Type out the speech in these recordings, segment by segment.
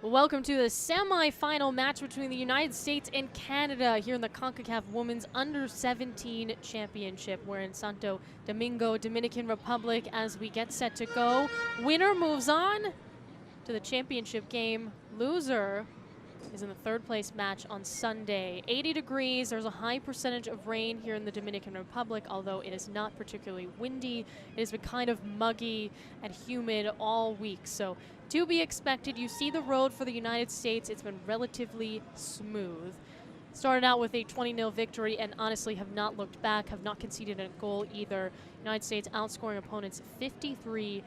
Welcome to the semi-final match between the United States and Canada here in the Concacaf Women's Under-17 Championship. We're in Santo Domingo, Dominican Republic as we get set to go. Winner moves on to the championship game. Loser is in the third place match on Sunday. 80 degrees, there's a high percentage of rain here in the Dominican Republic, although it is not particularly windy. It has been kind of muggy and humid all week, so to be expected. You see the road for the United States, it's been relatively smooth. Started out with a 20-0 victory and honestly have not looked back, have not conceded a goal either. United States outscoring opponents 53-0.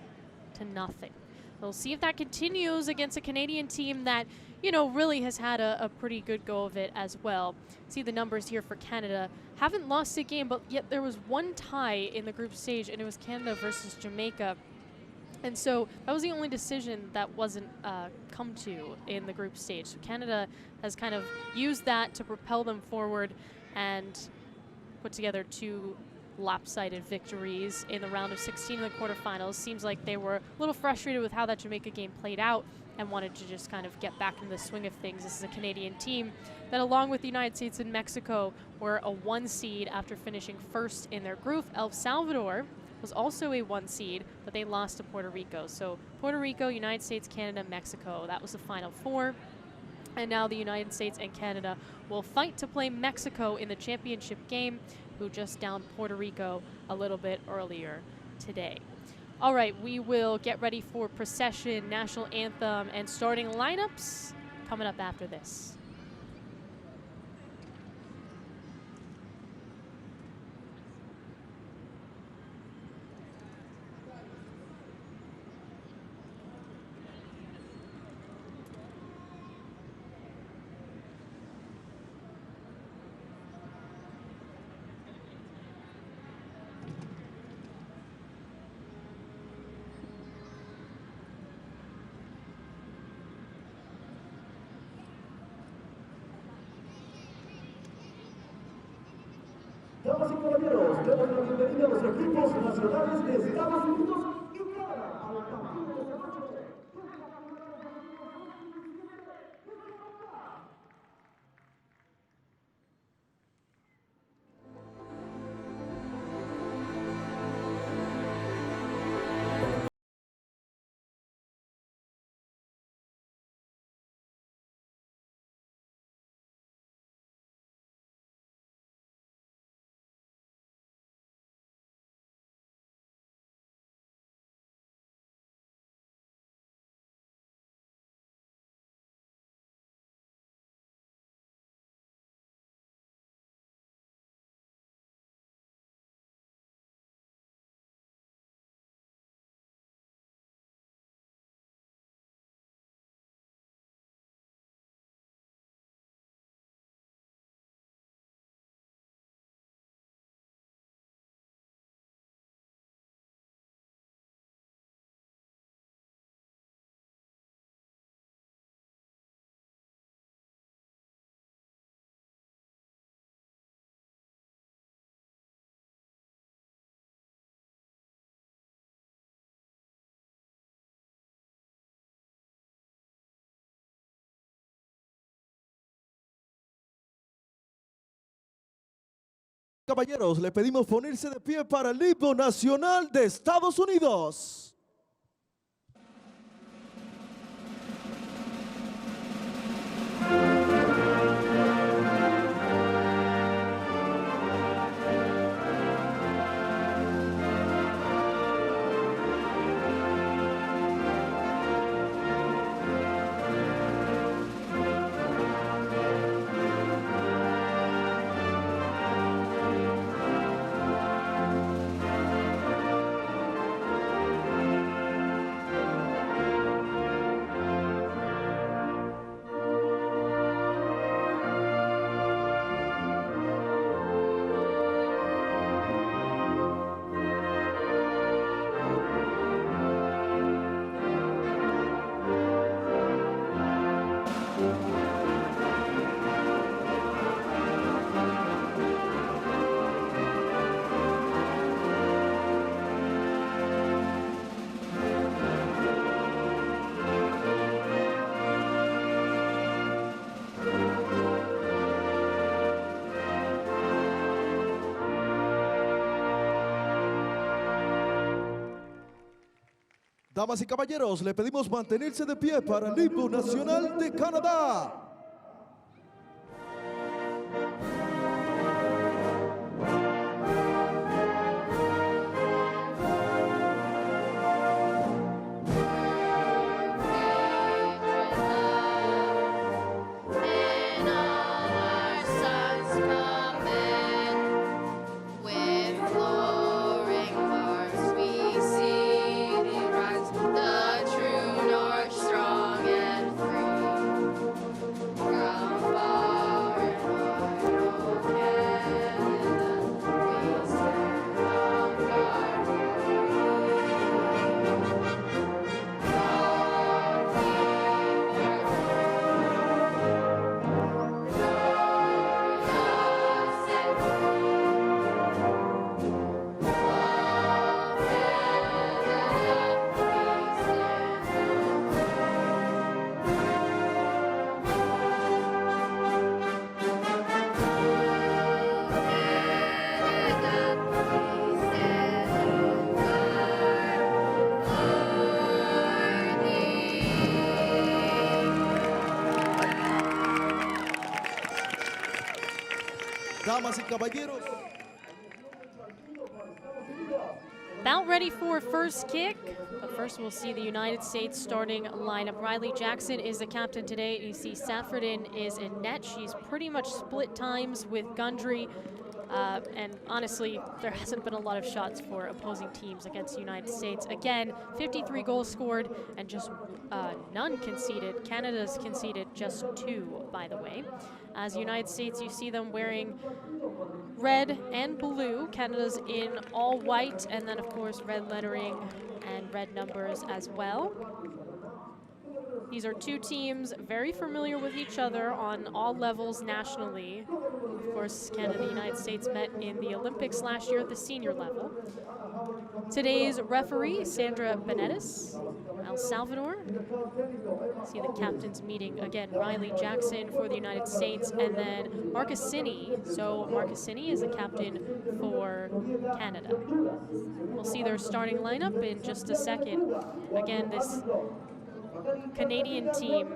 We'll see if that continues against a Canadian team that, you know, really has had a pretty good go of it as well. See the numbers here for Canada. Haven't lost a game, but yet there was one tie in the group stage, and it was Canada versus Jamaica. And so that was the only decision that wasn't come to in the group stage. So Canada has kind of used that to propel them forward and put together two lopsided victories in the round of 16 in the quarterfinals. Seems like they were a little frustrated with how that Jamaica game played out and wanted to just kind of get back into the swing of things. This is a Canadian team that, along with the United States and Mexico, were a 1 seed after finishing first in their group. El Salvador was also a 1 seed, but they lost to Puerto Rico. So Puerto Rico, United States, Canada, Mexico, that was the final 4. And now the United States and Canada will fight to play Mexico in the championship game, who just downed Puerto Rico a little bit earlier today. All right, we will get ready for procession, national anthem, and starting lineups coming up after this. Damas y caballeros, damos la bienvenida a los equipos nacionales de Estados Unidos y Canadá al partido de esta noche. Caballeros, le pedimos ponerse de pie para el himno nacional de Estados Unidos. Damas y caballeros, le pedimos mantenerse de pie para el himno nacional de Canadá. Damas y caballeros. About ready for first kick, but first we'll see the United States starting lineup. Riley Jackson is the captain today. You see Saffredin is in net. She's pretty much split times with Gundry. And honestly, there hasn't been a lot of shots for opposing teams against the United States. Again, 53 goals scored and just none conceded. Canada's conceded just 2, by the way. As United States, you see them wearing red and blue. Canada's in all white, and then of course red lettering and red numbers as well. These are two teams very familiar with each other on all levels nationally. Of course, Canada and the United States met in the Olympics last year at the senior level. Today's referee, Sandra Benedes, El Salvador. See the captains meeting again, Riley Jackson for the United States, and then Marcus Sinney. So Marcus Sinney is the captain for Canada. We'll see their starting lineup in just a second. Again, this Canadian team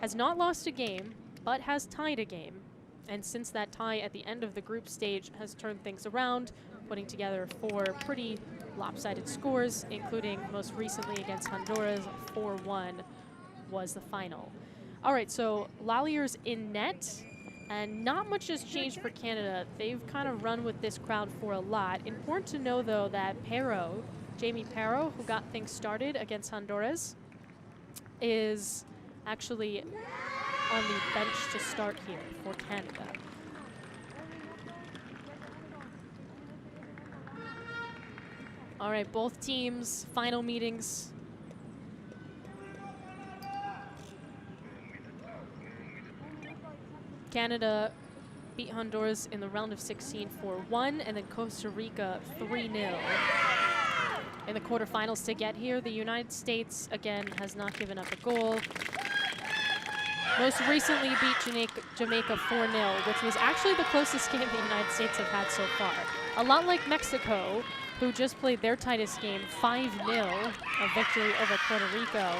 has not lost a game, but has tied a game. And since that tie at the end of the group stage has turned things around, putting together 4 pretty lopsided scores, including most recently against Honduras, 4-1 was the final. All right, so Lallier's in net, and not much has changed for Canada. They've kind of run with this crowd for a lot. Important to know, though, that Perro, Jamie Perro, who got things started against Honduras, is actually on the bench to start here for Canada. All right, both teams' final meetings. Canada beat Honduras in the round of 16 4-1, and then Costa Rica 3-0. In the quarterfinals to get here, the United States, again, has not given up a goal. Most recently beat Jamaica 4-0, which was actually the closest game the United States have had so far. A lot like Mexico, who just played their tightest game, 5-0, a victory over Puerto Rico.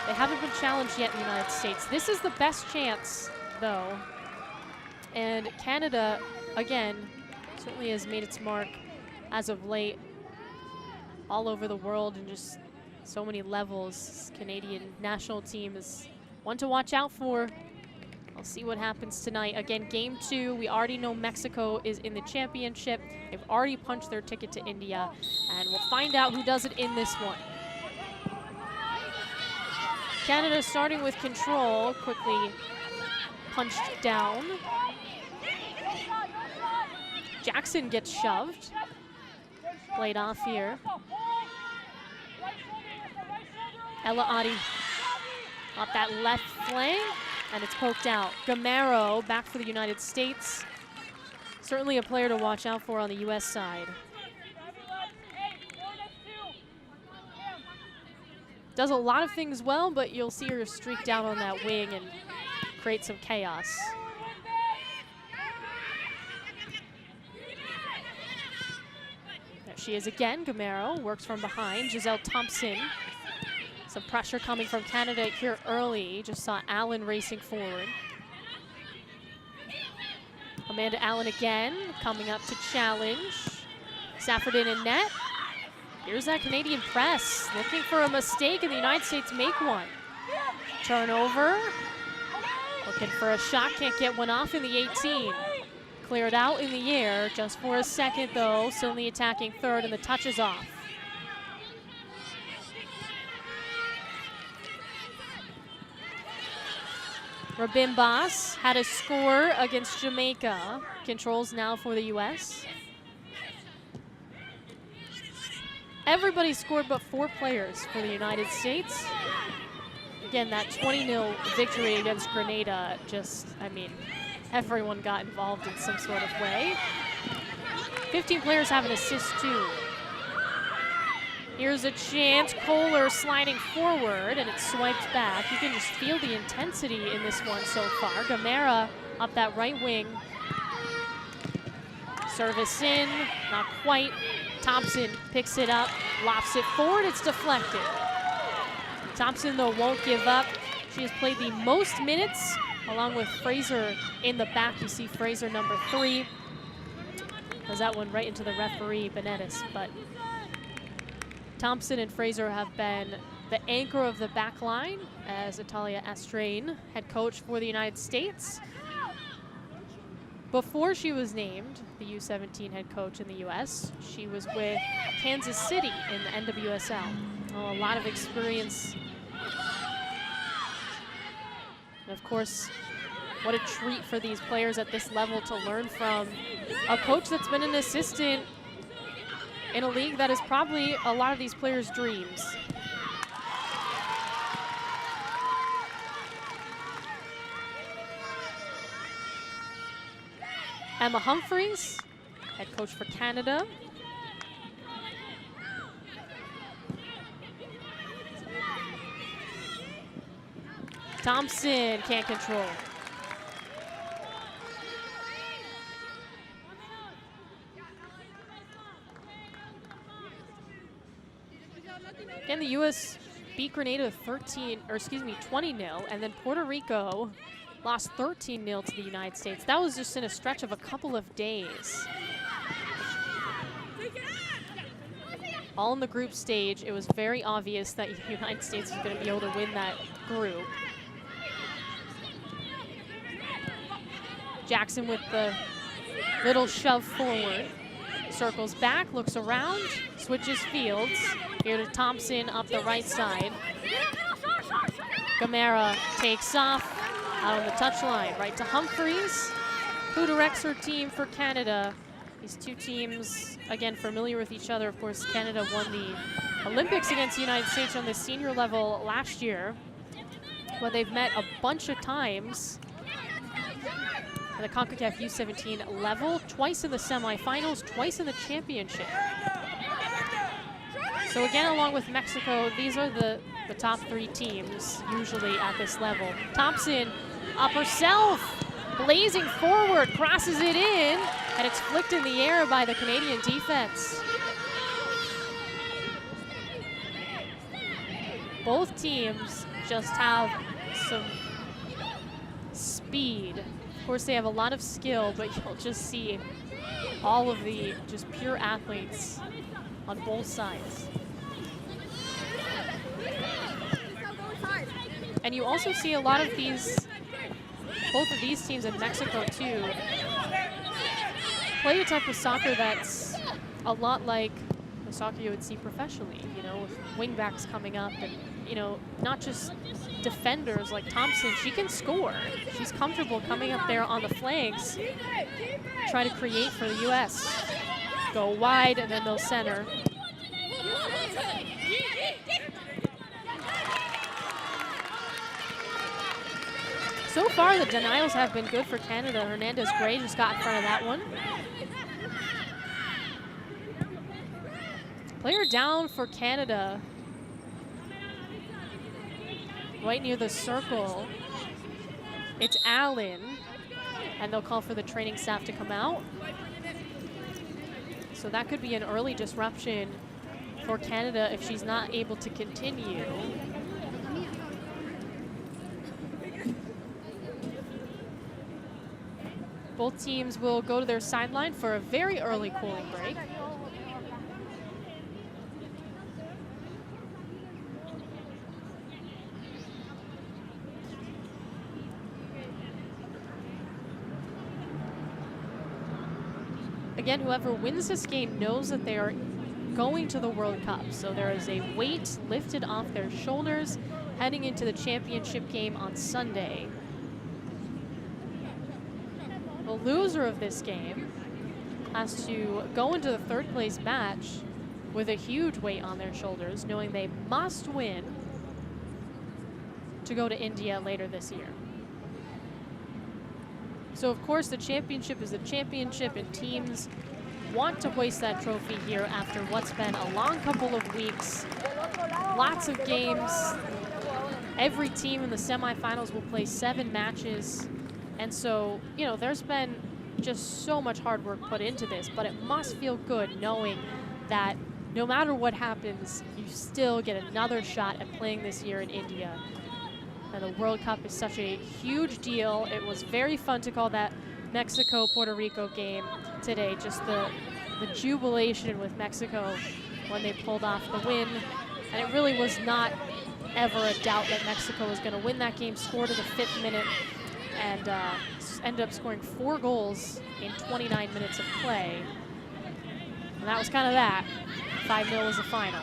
They haven't been challenged yet in the United States. This is the best chance, though. And Canada, again, certainly has made its mark as of late all over the world and just so many levels. Canadian national team is one to watch out for. I'll see what happens tonight. Again, game 2, we already know Mexico is in the championship. They've already punched their ticket to India, and we'll find out who does it in this one. Canada starting with control, quickly punched down. Jackson gets shoved. Played off here. Ella Adi off that left flank, and it's poked out. Gamero back for the United States. Certainly a player to watch out for on the U.S. side. Does a lot of things well, but you'll see her streak down on that wing and create some chaos. she is again. Gamero works from behind. Giselle Thompson. Some pressure coming from Canada here early. Just saw Allen racing forward. Amanda Allen again, coming up to challenge. Saffordin in net. Here's that Canadian press, looking for a mistake, and the United States make one. Turnover. Looking for a shot, can't get one off in the 18. Cleared out in the air, just for a second though, still in the attacking third, and the touch is off. Rabimbas had a score against Jamaica. Controls now for the U.S. Everybody scored but 4 players for the United States. Again, that 20-0 victory against Grenada, just, I mean, everyone got involved in some sort of way. 15 players have an assist too. Here's a chance, Kohler sliding forward, and it's swiped back. You can just feel the intensity in this one so far. Gamera up that right wing. Service in, not quite. Thompson picks it up, lofts it forward, it's deflected. Thompson, though, won't give up. She has played the most minutes, along with Fraser in the back. You see Fraser number 3. Was that one right into the referee, Benitez, but Thompson and Fraser have been the anchor of the back line as Italia Astrain, head coach for the United States. Before she was named the U-17 head coach in the U.S., she was with Kansas City in the NWSL. Oh, a lot of experience. And of course, what a treat for these players at this level to learn from a coach that's been an assistant in a league that is probably a lot of these players' dreams. Emma Humphreys, head coach for Canada. Thompson can't control. Again, the U.S. beat Grenada 20-0, and then Puerto Rico lost 13-0 to the United States. That was just in a stretch of a couple of days. All in the group stage, it was very obvious that the United States was going to be able to win that group. Jackson with the little shove forward. Circles back, looks around, switches fields. Here to Thompson up the right side. Gamera takes off out on the touchline. Right to Humphreys, who directs her team for Canada. These two teams, again, familiar with each other. Of course, Canada won the Olympics against the United States on the senior level last year. But they've met a bunch of times at the Concacaf U17 level, twice in the semifinals, twice in the championship. So again, along with Mexico, these are the top 3 teams usually at this level. Thompson up herself, blazing forward, crosses it in, and it's flicked in the air by the Canadian defense. Both teams just have some speed. Of course, they have a lot of skill, but you'll just see all of the just pure athletes on both sides. And you also see a lot of both of these teams in Mexico too, play a type of soccer that's a lot like the soccer you would see professionally, you know, with wingbacks coming up and, you know, not just defenders like Thompson. She can score. She's comfortable coming up there on the flanks, try to create for the U.S. Go wide and then they'll center. So far, the denials have been good for Canada. Hernandez-Gray just got in front of that one. Player down for Canada. Right near the circle. It's Allen. And they'll call for the training staff to come out. So So that could be an early disruption for Canada if she's not able to continue. Both teams will go to their sideline for a very early cooling break. Again, whoever wins this game knows that they are going to the World Cup. So there is a weight lifted off their shoulders heading into the championship game on Sunday. The loser of this game has to go into the third place match with a huge weight on their shoulders, knowing they must win to go to India later this year. So of course the championship is a championship, and teams want to hoist that trophy here after what's been a long couple of weeks. Lots of games. Every team in the semifinals will play 7 matches. And so, you know, there's been just so much hard work put into this, but it must feel good knowing that no matter what happens, you still get another shot at playing this year in India. And the World Cup is such a huge deal. It was very fun to call that Mexico-Puerto Rico game today. Just the jubilation with Mexico when they pulled off the win. And it really was not ever a doubt that Mexico was going to win that game. Scored in the 5th minute and ended up scoring 4 goals in 29 minutes of play. And that was kind of that. 5-0 was the final.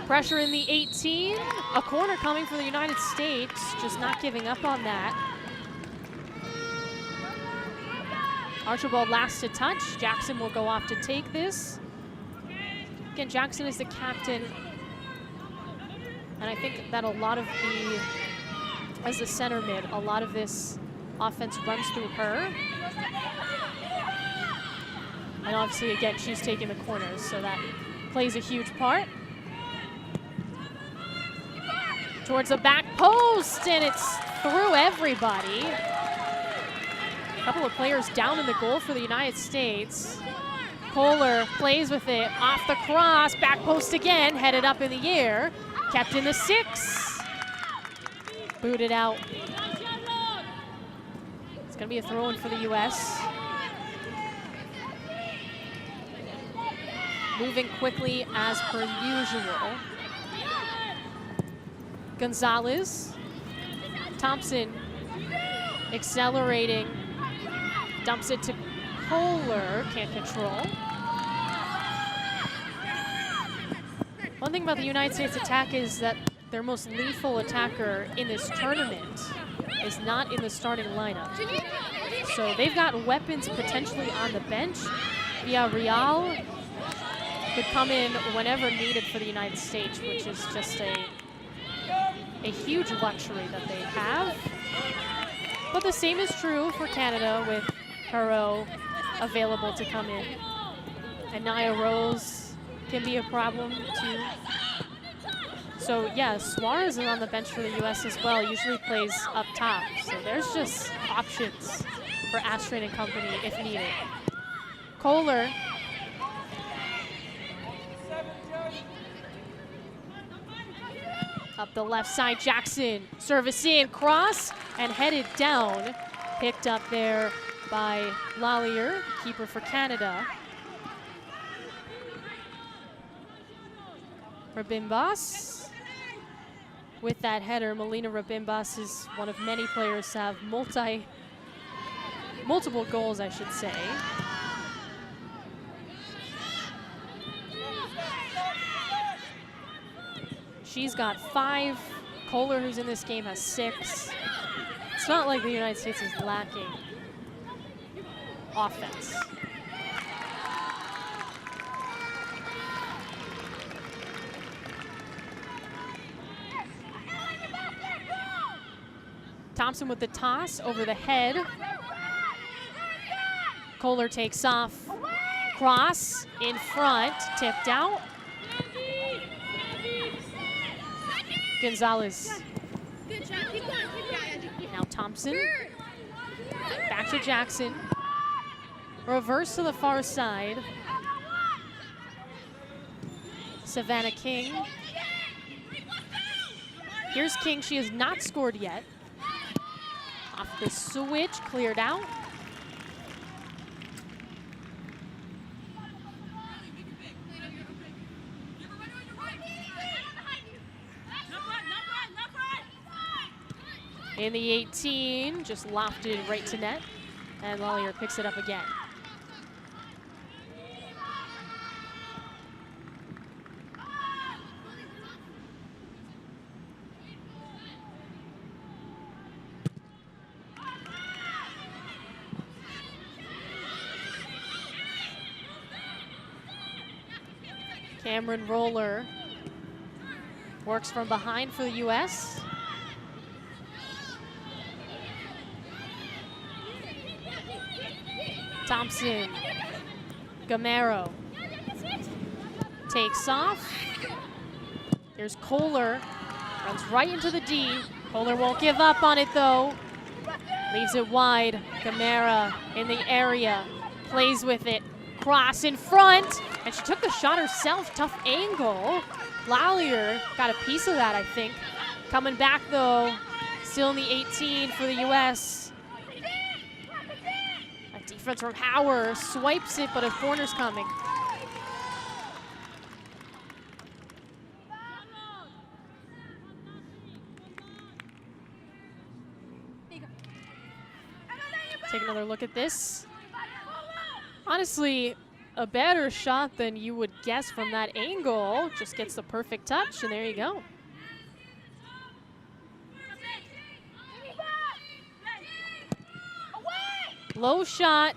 Pressure in the 18. A corner coming for the United States, just not giving up on that. Archibald last to touch. Jackson will go off to take this. Again, Jackson is the captain. And I think that a lot of as the center mid, a lot of this offense runs through her. And obviously, again, she's taking the corners, so that plays a huge part. Towards the back post, and it's through everybody. A couple of players down in the goal for the United States. Kohler plays with it, off the cross, back post again, headed up in the air, kept in the 6. Booted out. It's gonna be a throw-in for the US. Moving quickly as per usual. Gonzalez. Thompson accelerating. Dumps it to Kohler, can't control. One thing about the United States attack is that their most lethal attacker in this tournament is not in the starting lineup. So they've got weapons potentially on the bench. Villarreal could come in whenever needed for the United States, which is just a huge luxury that they have. But the same is true for Canada with Perot available to come in. And Nia Rose can be a problem too. So yeah, Suarez is on the bench for the US as well, usually plays up top. So there's just options for Astrid and company if needed. Kohler. Up the left side, Jackson, service in, cross, and headed down. Picked up there by Lallier, keeper for Canada. Rabimbas with that header. Melina Rabimbas is one of many players to have multiple goals, I should say. She's got 5. Kohler, who's in this game, has 6. It's not like the United States is lacking offense. Thompson with the toss over the head. Kohler takes off. Cross in front, tipped out. Gonzalez. Now Thompson. Back to Jackson. Reverse to the far side. Savannah King. Here's King. She has not scored yet. Off the switch, cleared out. In the 18, just lofted right to net. And Lallier picks it up again. Cameron Roller works from behind for the U.S. Thompson, Gamero takes off. There's Kohler, runs right into the D. Kohler won't give up on it though. Leaves it wide. Gamera in the area, plays with it. Cross in front, and she took the shot herself. Tough angle. Lallier got a piece of that, I think. Coming back though, still in the 18 for the U.S. A defense from Hauer, swipes it, but a corner's coming. Take another look at this. Honestly, a better shot than you would guess from that angle. Just gets the perfect touch, and there you go. Low shot.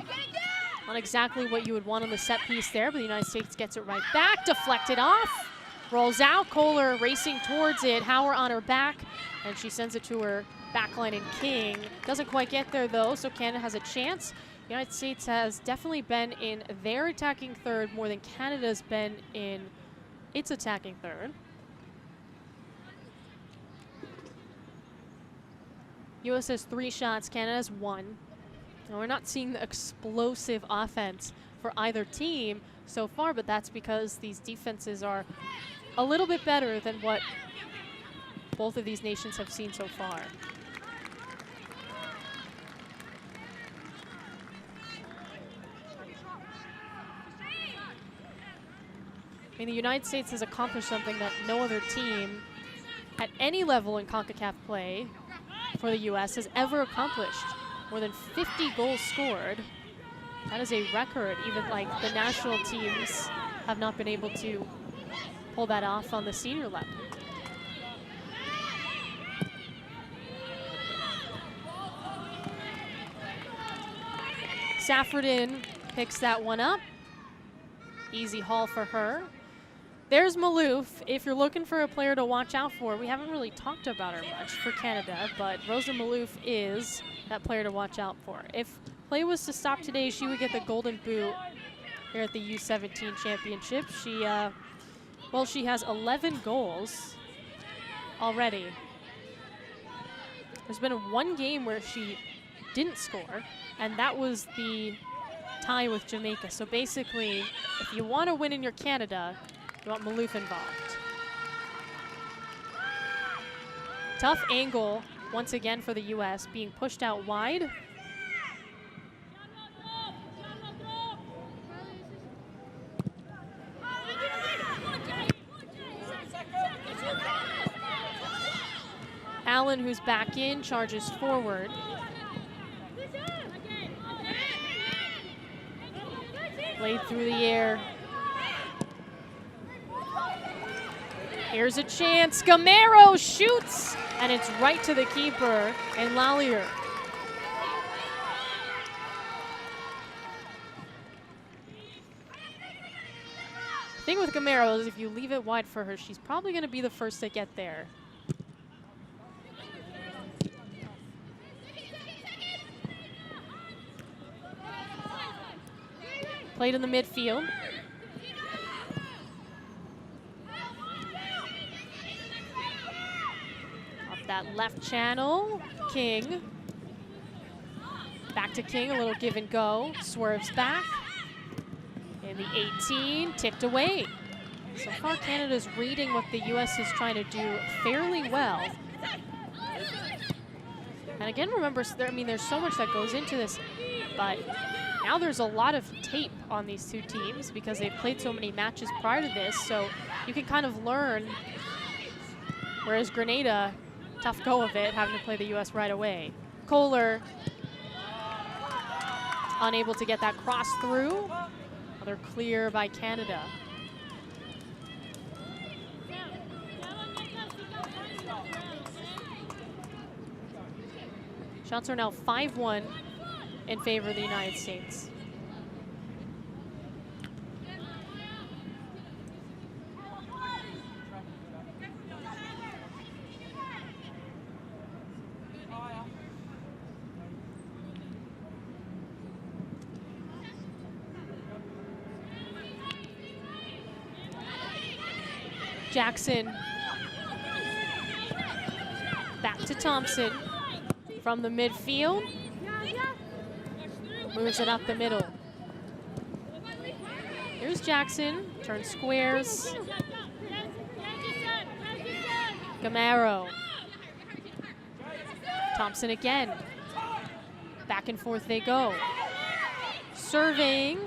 Not exactly what you would want on the set piece there, but the United States gets it right back. Deflected off. Rolls out. Kohler racing towards it. Hauer on her back, and she sends it to her backline and King. Doesn't quite get there, though, so Canada has a chance. The United States has definitely been in their attacking third more than Canada's been in its attacking third. U.S. has 3 shots, Canada has 1. And we're not seeing the explosive offense for either team so far, but that's because these defenses are a little bit better than what both of these nations have seen so far. I mean, the United States has accomplished something that no other team at any level in Concacaf play for the U.S. has ever accomplished. More than 50 goals scored. That is a record. Even like the national teams have not been able to pull that off on the senior level. Saffredin picks that one up. Easy haul for her. There's Maloof. If you're looking for a player to watch out for, we haven't really talked about her much for Canada, but Rosa Maloof is that player to watch out for. If play was to stop today, she would get the golden boot here at the U-17 championship. She, well, she has 11 goals already. There's been one game where she didn't score, and that was the tie with Jamaica. So basically, if you want to win in your Canada, you want Maloof involved. Tough angle, once again for the U.S., being pushed out wide. Allen, who's back in, charges forward. Played through the air. Here's a chance. Gamero shoots, and it's right to the keeper and Lallier. The thing with Gamero is if you leave it wide for her, she's probably going to be the first to get there. Played in the midfield. Up that left channel, King. Back to King, a little give and go. Swerves back. And the 18, ticked away. So far, Canada's reading what the U.S. is trying to do fairly well. And again, remember, there's so much that goes into this, but now there's a lot of tape on these two teams because they've played so many matches prior to this, so you can kind of learn, whereas Grenada, tough go of it, having to play the U.S. right away. Kohler, unable to get that cross through. Another clear by Canada. Shots are now 5-1 in favor of the United States. Jackson. Back to Thompson. From the midfield, moves it up the middle. Here's Jackson, turns squares. Gamero. Thompson again. Back and forth they go. Serving.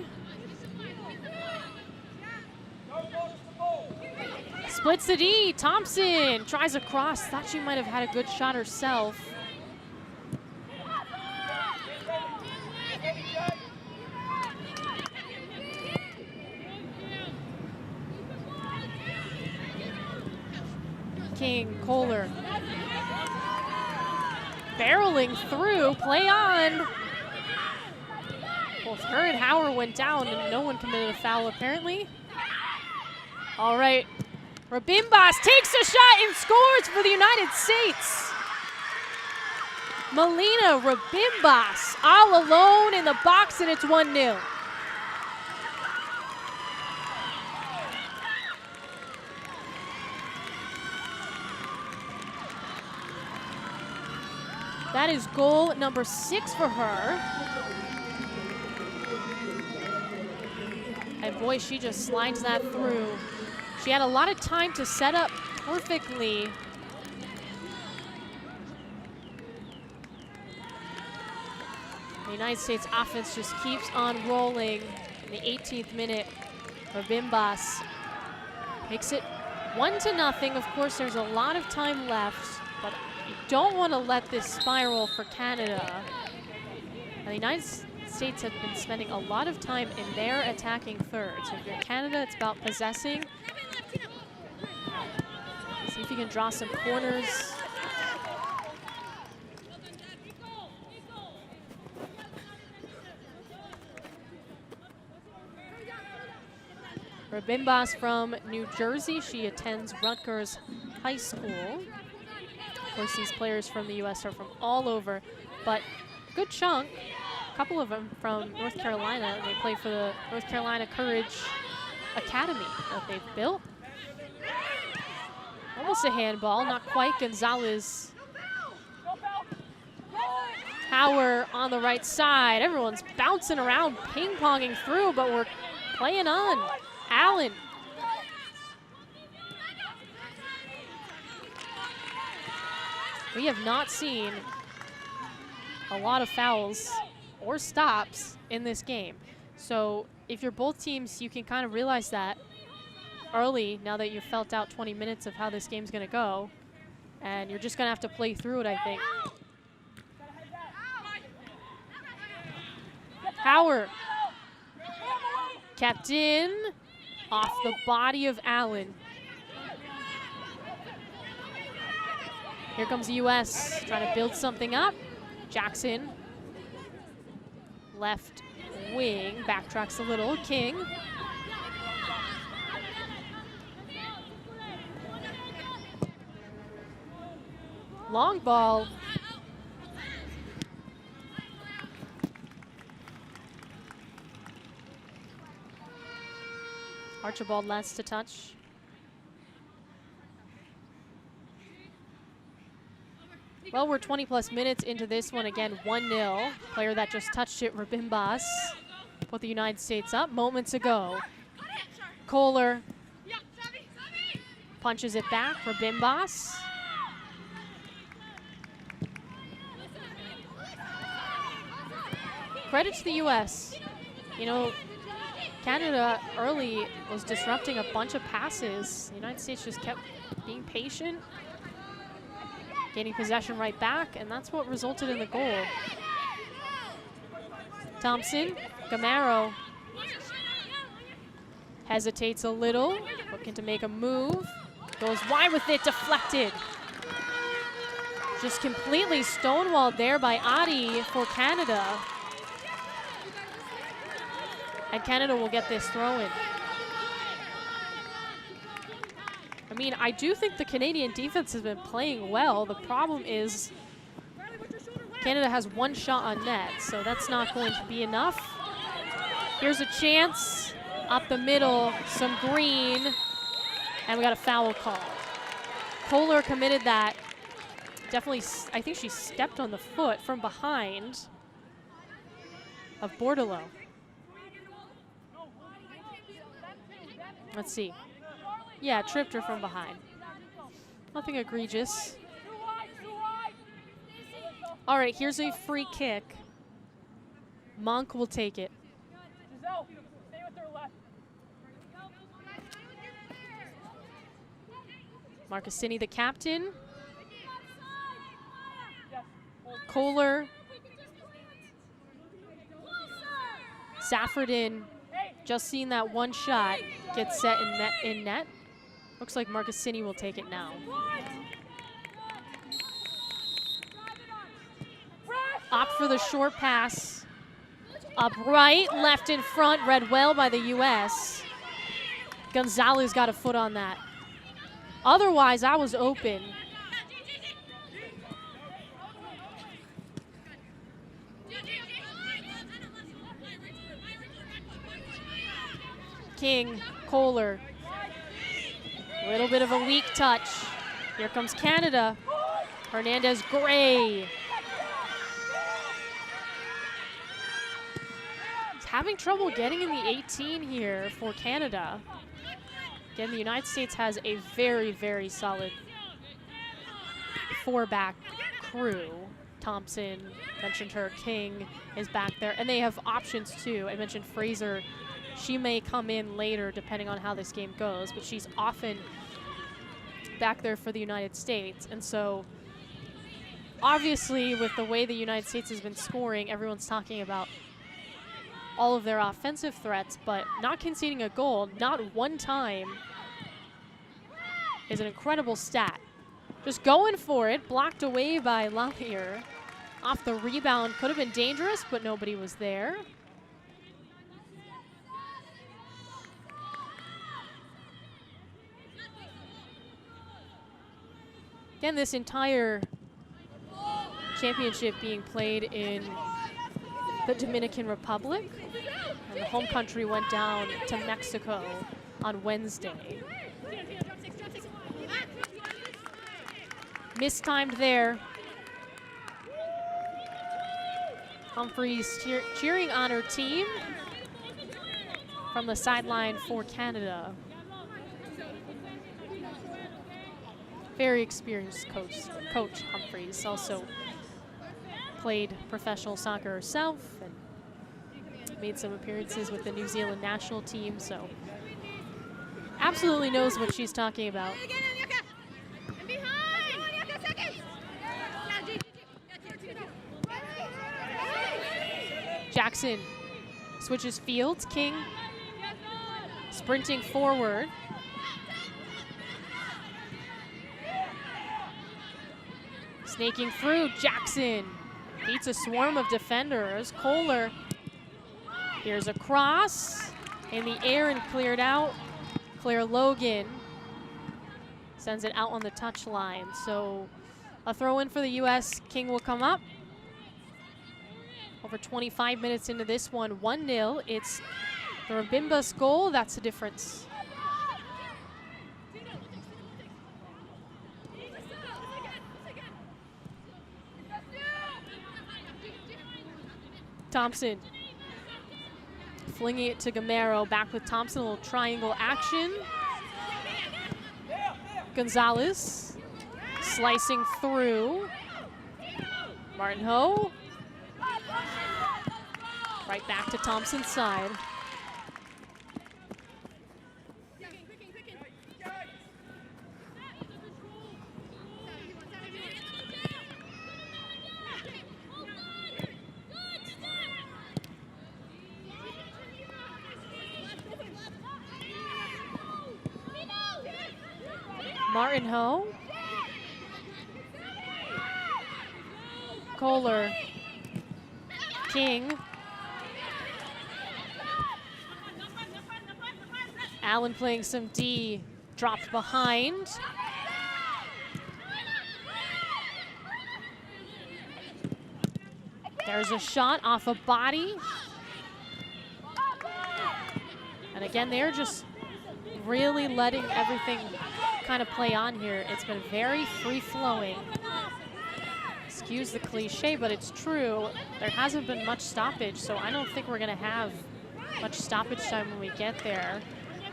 Splits the D. Thompson tries a cross. Thought she might have had a good shot herself. King, Kohler. Barreling through, play on. Both her and Hauer went down and no one committed a foul apparently. All right, Rabimbas takes a shot and scores for the United States. Melina Rabimbas all alone in the box and it's 1-0. That is goal number 6 for her. And boy, she just slides that through. She had a lot of time to set up perfectly. The United States offense just keeps on rolling. In the 18th minute, Rabimbas makes it 1-0. Of course, there's a lot of time left, but you don't want to let this spiral for Canada. And the United States have been spending a lot of time in their attacking third. So if you're Canada, it's about possessing. See if you can draw some corners. Rabimbas from New Jersey. She attends Rutgers High School. Of course, these players from the U.S. are from all over, but a good chunk, a couple of them from North Carolina. They play for the North Carolina Courage Academy that they've built. Almost a handball, not quite. Gonzalez. Hauer on the right side. Everyone's bouncing around, ping-ponging through, but we're playing on. Allen. We have not seen a lot of fouls or stops in this game. So if you're both teams, you can kind of realize that early, now that you've felt out 20 minutes of how this game's gonna go. And you're just gonna have to play through it, I think. Hauer. Kept in, off the body of Allen. Here comes the U.S. trying to build something up. Jackson, left wing, backtracks a little. King. Long ball. Archibald last to touch. Well, we're 20+ minutes into this one. Again, 1-0. Player that just touched it, Rabimbas, put the United States up moments ago. Kohler punches it back, Rabimbas. Credit to the U.S. You know, Canada early was disrupting a bunch of passes. The United States just kept being patient, gaining possession right back, and that's what resulted in the goal. Thompson, Gamero hesitates a little, looking to make a move. Goes wide with it, deflected. Just completely stonewalled there by Adi for Canada. And Canada will get this throw in. I mean, I do think the Canadian defense has been playing well. The problem is Canada has one shot on net, so that's not going to be enough. Here's a chance. Up the middle, some green, and we got a foul call. Kohler committed that. Definitely, I think she stepped on the foot from behind of Bordelot. Let's see. Yeah, tripped her from behind. Nothing egregious. All right, here's a free kick. Monk will take it. Marcassini, the captain. Kohler. Saffredin, just seen that one shot, gets set in net. Looks like Marcassini will take it now. Opt for the short pass. Up right, left in front, read well by the U.S. Gonzalez got a foot on that. Otherwise, I was open. King, Kohler. A little bit of a weak touch. Here comes Canada. Hernandez Gray. He's having trouble getting in the 18 here for Canada. Again, the United States has a very, very solid four-back crew. Thompson, mentioned her, King is back there, and they have options too. I mentioned Fraser. She may come in later depending on how this game goes, but she's often back there for the United States. And so obviously with the way the United States has been scoring, everyone's talking about all of their offensive threats, but not conceding a goal, not one time, is an incredible stat. Just going for it, blocked away by Lallier. Off the rebound, could have been dangerous, but nobody was there. Again, this entire championship being played in the Dominican Republic. And the home country went down to Mexico on Wednesday. Mistimed there. Humphreys cheering on her team from the sideline for Canada. Very experienced coach Humphreys, also played professional soccer herself and made some appearances with the New Zealand national team, so absolutely knows what she's talking about. Jackson switches fields. King sprinting forward. Snaking through, Jackson beats a swarm of defenders. Kohler, here's a cross in the air and cleared out. Claire Logan sends it out on the touchline. So a throw in for the U.S. King will come up. Over 25 minutes into this one, 1-0. It's the Rabimbas goal, that's the difference. Thompson flinging it to Gamero, back with Thompson, a little triangle action. Gonzalez slicing through. Martin Ho. Right back to Thompson's side. Martin Ho. Kohler. King. Allen playing some D, dropped behind. There's a shot off a body. And again, they're just really letting everything kind of play on here. It's been very free-flowing. Excuse the cliche, but it's true. There hasn't been much stoppage, so I don't think we're gonna have much stoppage time when we get there,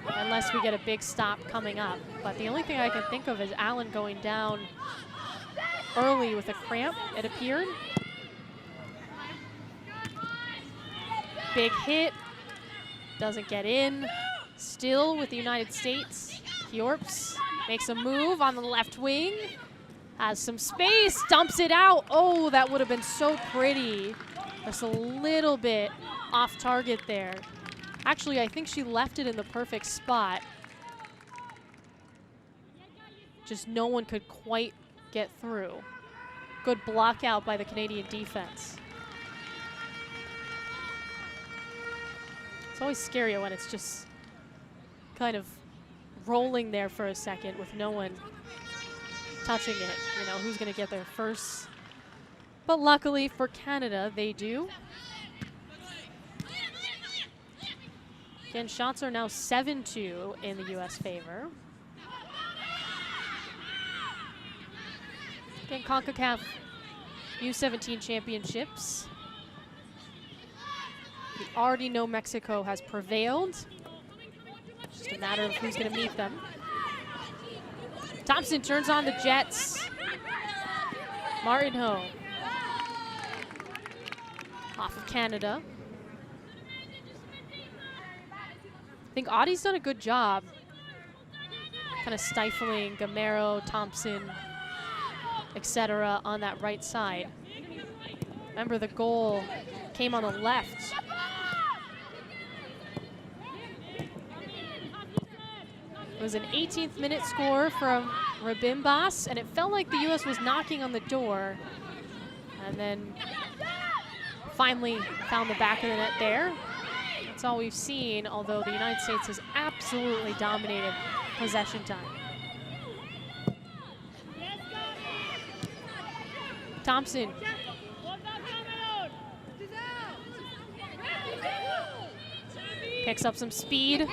unless we get a big stop coming up. But the only thing I can think of is Allen going down early with a cramp, it appeared. Big hit, doesn't get in. Still with the United States, Hjorps makes a move on the left wing, has some space, dumps it out. Oh, that would have been so pretty. Just a little bit off target there. Actually, I think she left it in the perfect spot. Just no one could quite get through. Good block out by the Canadian defense. It's always scary when it's just kind of rolling there for a second with no one touching it. You know, who's going to get there first? But luckily for Canada, they do. Again, shots are now 7-2 in the U.S. favor. Again, Concacaf U17 championships. We already know Mexico has prevailed. Just a matter of who's going to meet them. Thompson turns on the Jets. Martin Ho. Off of Canada. I think Audie's done a good job kind of stifling Gamero, Thompson, etc. on that right side. Remember, the goal came on the left. It was an 18th minute score from Rabimbas, and it felt like the U.S. was knocking on the door, and then finally found the back of the net there. That's all we've seen, although the United States has absolutely dominated possession time. Thompson. Picks up some speed.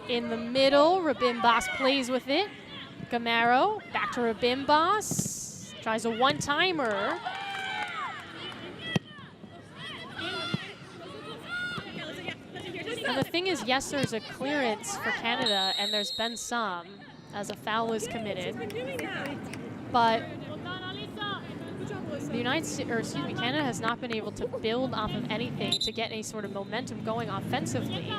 In the middle, Rabimbas plays with it. Gamero, back to Rabimbas. Tries a one-timer. And the thing is, yes, there's a clearance for Canada, and there's been some, as a foul is committed. But the Canada has not been able to build off of anything to get any sort of momentum going offensively.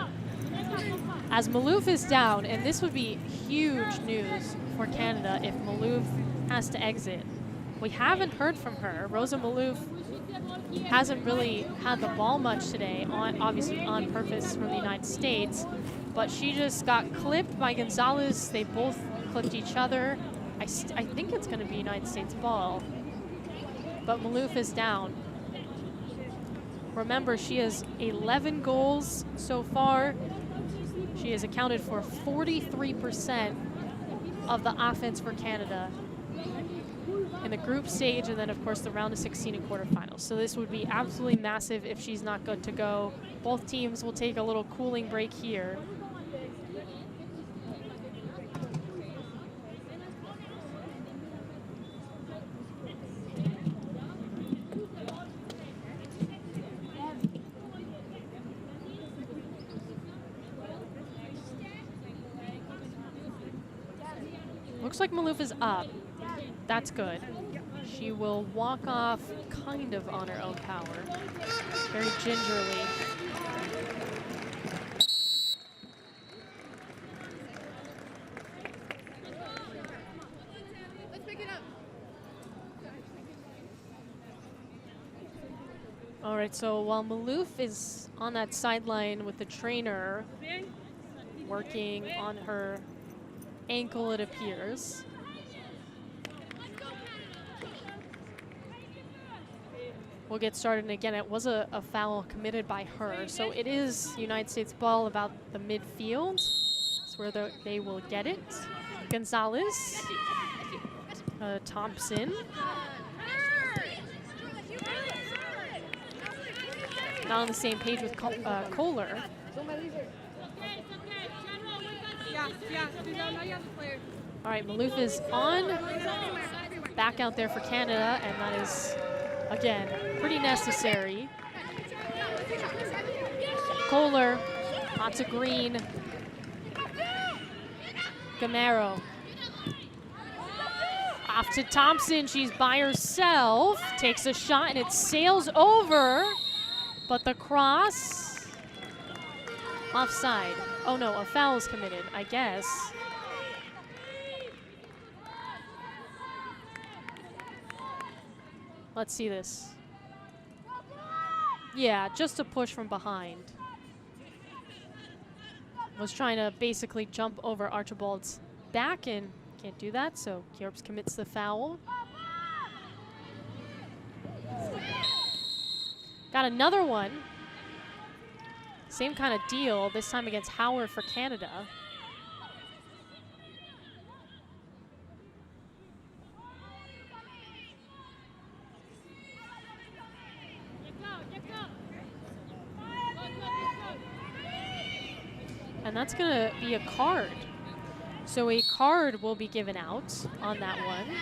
As Malouf is down, and this would be huge news for Canada if Malouf has to exit. We haven't heard from her. Rosa Malouf hasn't really had the ball much today, obviously on purpose from the United States, but she just got clipped by Gonzalez. They both clipped each other. I think it's going to be United States ball, but Malouf is down. Remember, she has 11 goals so far. She has accounted for 43% of the offense for Canada in the group stage, and then of course the round of 16 and quarterfinals. So this would be absolutely massive if she's not good to go. Both teams will take a little cooling break here. looks like Maloof is up. That's good. She will walk off kind of on her own power. Very gingerly. All right, so while Maloof is on that sideline with the trainer, working on her ankle, it appears. We'll get started, and again, it was a foul committed by her. So it is United States ball about the midfield. That's where they will get it. Gonzalez, Thompson. Not on the same page with Kohler. All right, Maloof is on, back out there for Canada, and that is, again, pretty necessary. Kohler, lots of green. Gamero. Off to Thompson, she's by herself, takes a shot, and it sails over, but the cross, offside. Oh no, a foul is committed, I guess. Let's see this. Yeah, just a push from behind. Was trying to basically jump over Archibald's back and can't do that, so Kjorps commits the foul. Got another one. Same kind of deal, this time against Howard for Canada. And that's gonna be a card. So a card will be given out on that one.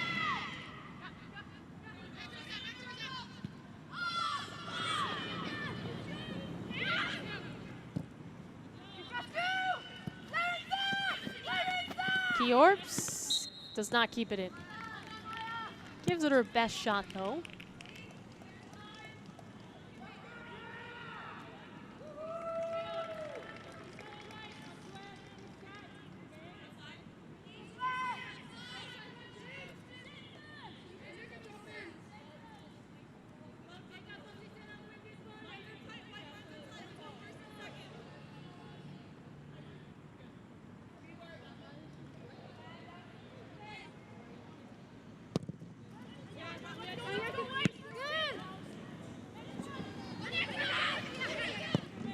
Kjorps does not keep it in. Gives it her best shot though.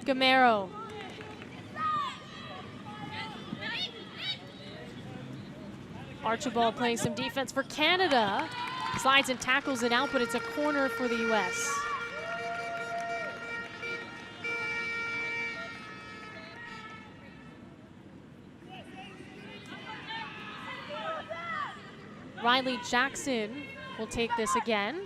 Gamero. Archibald playing some defense for Canada. Slides and tackles it out, but it's a corner for the U.S. Riley Jackson will take this again.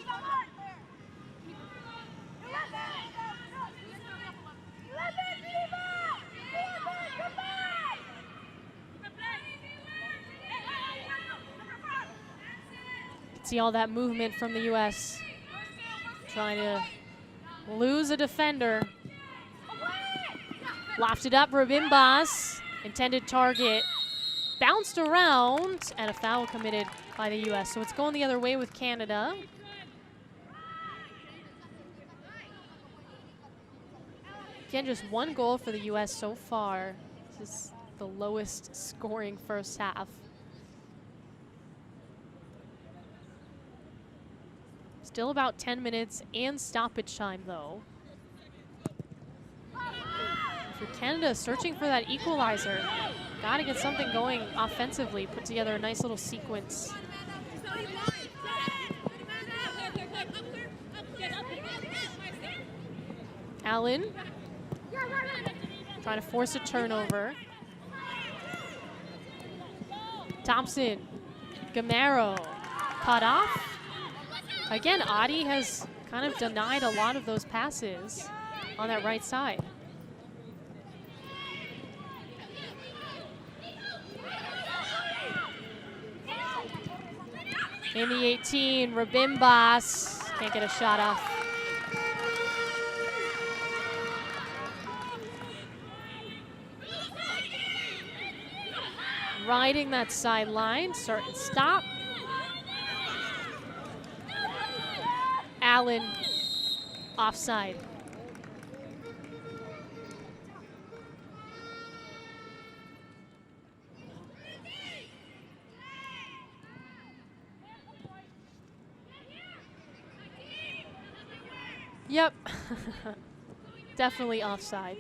See all that movement from the U.S. Trying to lose a defender. Lofted up, Rabimbas. Intended target. Bounced around, and a foul committed by the U.S. So it's going the other way with Canada. Again, just one goal for the U.S. so far. This is the lowest scoring first half. Still about 10 minutes and stoppage time, though. For Canada, searching for that equalizer. Got to get something going offensively, put together a nice little sequence. Allen trying to force a turnover. Thompson, Gamero, cut off. Again, Adi has kind of denied a lot of those passes on that right side. In the 18, Rabimbas can't get a shot off. Riding that sideline, start and stop. Allen, offside. Yep, definitely offside.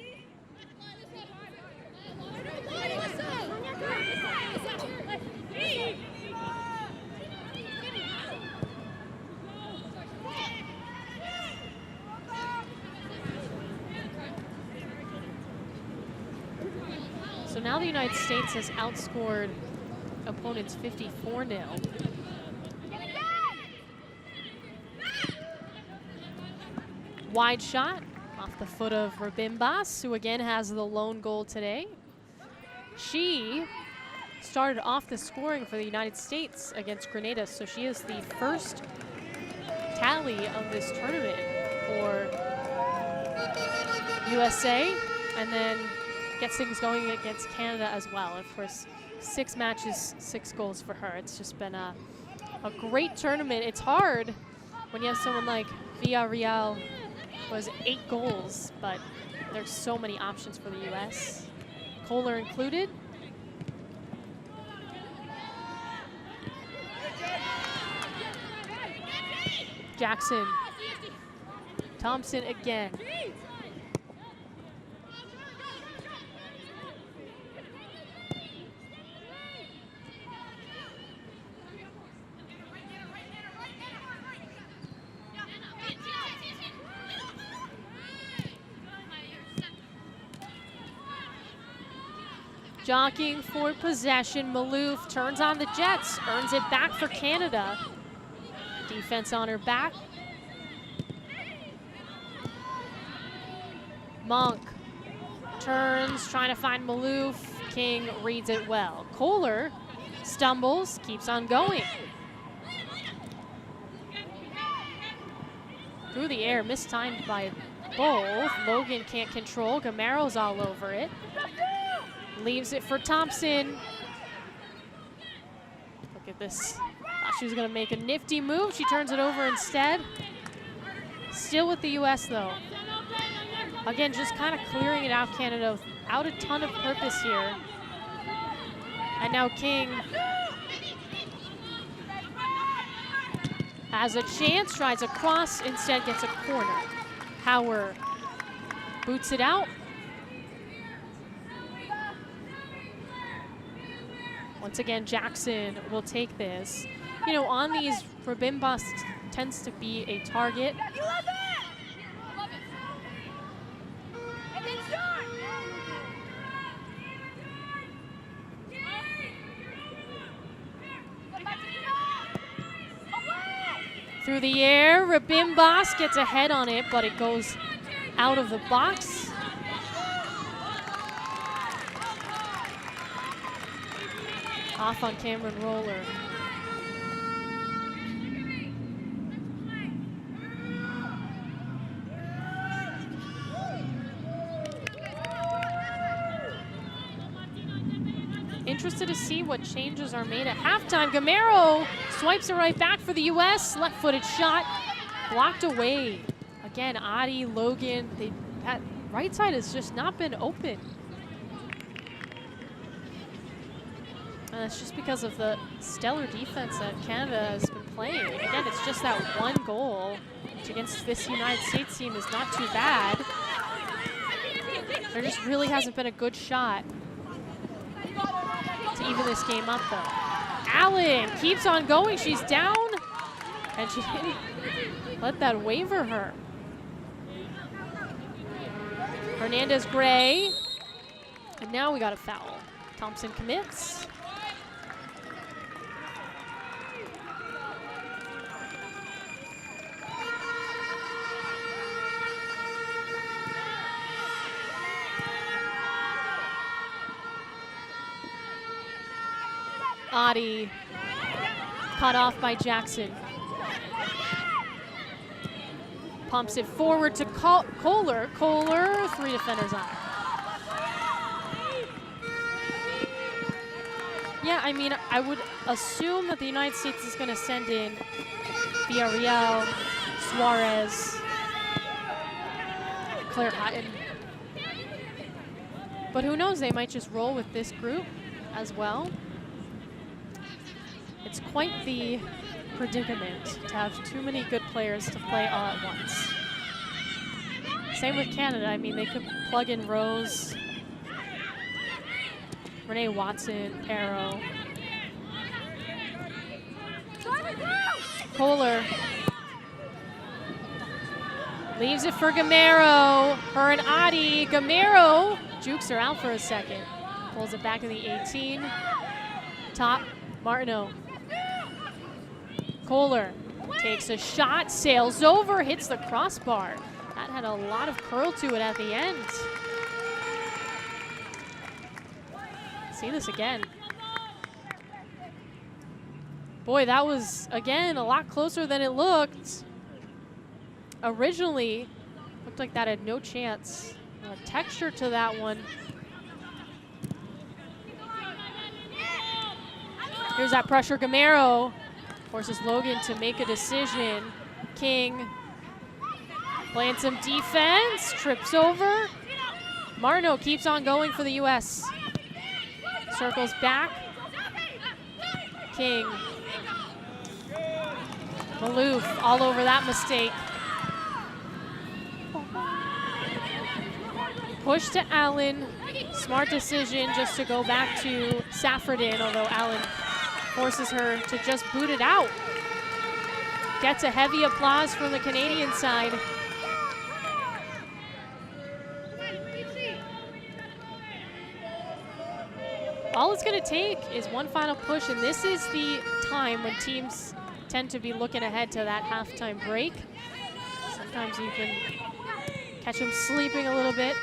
So now the United States has outscored opponents 54-0. Wide shot off the foot of Rabimbas, who again has the lone goal today. She started off the scoring for the United States against Grenada, so she is the first tally of this tournament for USA, and then gets things going against Canada as well. Of course, 6 matches, 6 goals for her. It's just been a great tournament. It's hard when you have someone like Villarreal, who has 8 goals, but there's so many options for the US. Kohler included. Jackson. Thompson again. Jockeying for possession, Malouf turns on the Jets, earns it back for Canada. Defense on her back. Monk turns, trying to find Malouf. King reads it well. Kohler stumbles, keeps on going. Through the air, mistimed by both. Logan can't control, Gamero's all over it. Leaves it for Thompson. Look at this. Thought she was gonna make a nifty move. She turns it over instead. Still with the US though. Again, just kind of clearing it out, Canada, without a ton of purpose here. And now King has a chance, tries a cross, instead gets a corner. Power boots it out. Once again, Jackson will take this. You know, on these, Rabimbas tends to be a target. Through the air, Rabimbas gets a head on it, but it goes out of the box. Off on Cameron Roller. Interested to see what changes are made at halftime. Gamero swipes it right back for the US. Left-footed shot, blocked away. Again, Adi, Logan, that right side has just not been open. And it's just because of the stellar defense that Canada has been playing. Again, it's just that one goal, which against this United States team is not too bad. There just really hasn't been a good shot to even this game up, though. Allen keeps on going. She's down, and she didn't let that waver her. Hernandez-Gray, and now we got a foul. Thompson commits. Adi cut off by Jackson. Pumps it forward to Kohler. Kohler, 3 defenders on. Yeah, I mean, I would assume that the United States is going to send in Villarreal, Suarez, Claire Hutton. But who knows, they might just roll with this group as well. It's quite the predicament to have too many good players to play all at once. Same with Canada. I mean, they could plug in Rose, Renee Watson, Perro. Kohler leaves it for Gamero. Her and Adi. Gamero jukes her out for a second. Pulls it back in the 18. Top, Martineau. Kohler takes a shot, sails over, hits the crossbar. That had a lot of curl to it at the end. See this again. Boy, that was, again, a lot closer than it looked. Originally, looked like that had no chance. Texture to that one. Here's that pressure, Gamero. Forces Logan to make a decision. King playing some defense, trips over. Martineau keeps on going for the U.S. Circles back. King. Maloof all over that mistake. Push to Allen. Smart decision just to go back to Saffredin, although Allen forces her to just boot it out. Gets a heavy applause from the Canadian side. All it's going to take is one final push, and this is the time when teams tend to be looking ahead to that halftime break. Sometimes you can catch them sleeping a little bit.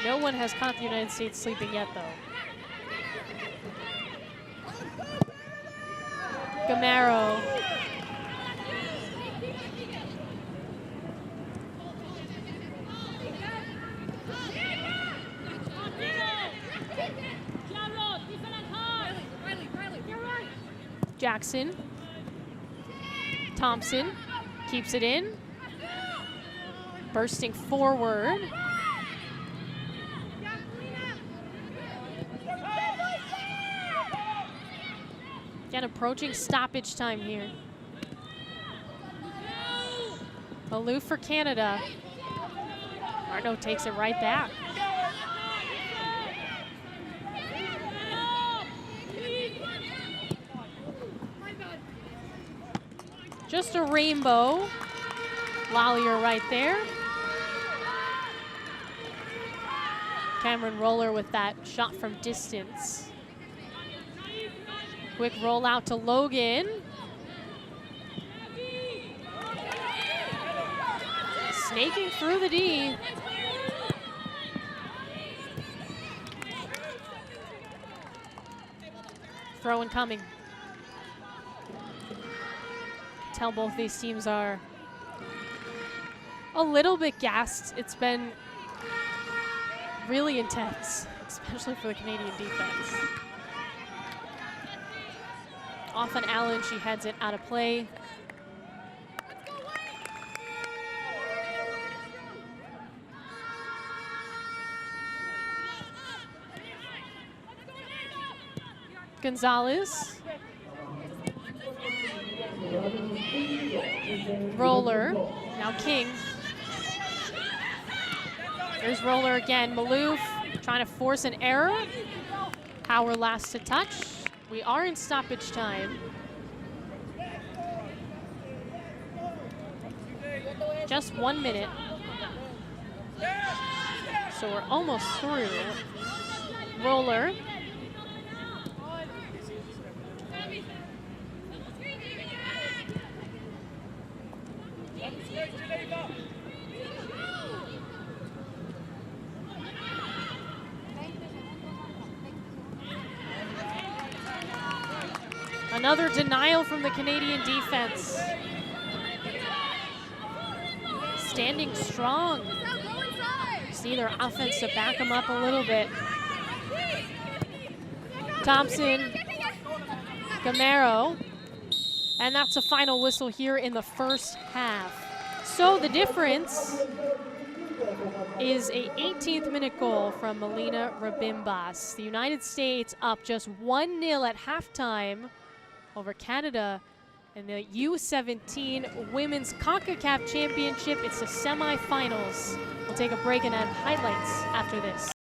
No one has caught the United States sleeping yet, though. Gamero. Jackson. Thompson keeps it in. Bursting forward. Again, approaching stoppage time here. Maloof for Canada. Martineau takes it right back. Just a rainbow. Lallier right there. Cameron Roller with that shot from distance. Quick roll out to Logan. Snaking through the D. Throw incoming. Tell both these teams are a little bit gassed. It's been really intense, especially for the Canadian defense. Off on Allen, she heads it out of play. Gonzalez. Roller. Now King. There's Roller again. Maloof trying to force an error. Power last to touch. We are in stoppage time. Just 1 minute. So we're almost through. Roller. Another denial from the Canadian defense. Standing strong. Just need their offense to back them up a little bit. Thompson, Gamero, and that's a final whistle here in the first half. So the difference is a 18th minute goal from Melina Rabimbas. The United States up just 1-0 at halftime over Canada in the U17 Women's Concacaf Championship. It's the semifinals. We'll take a break and add highlights after this.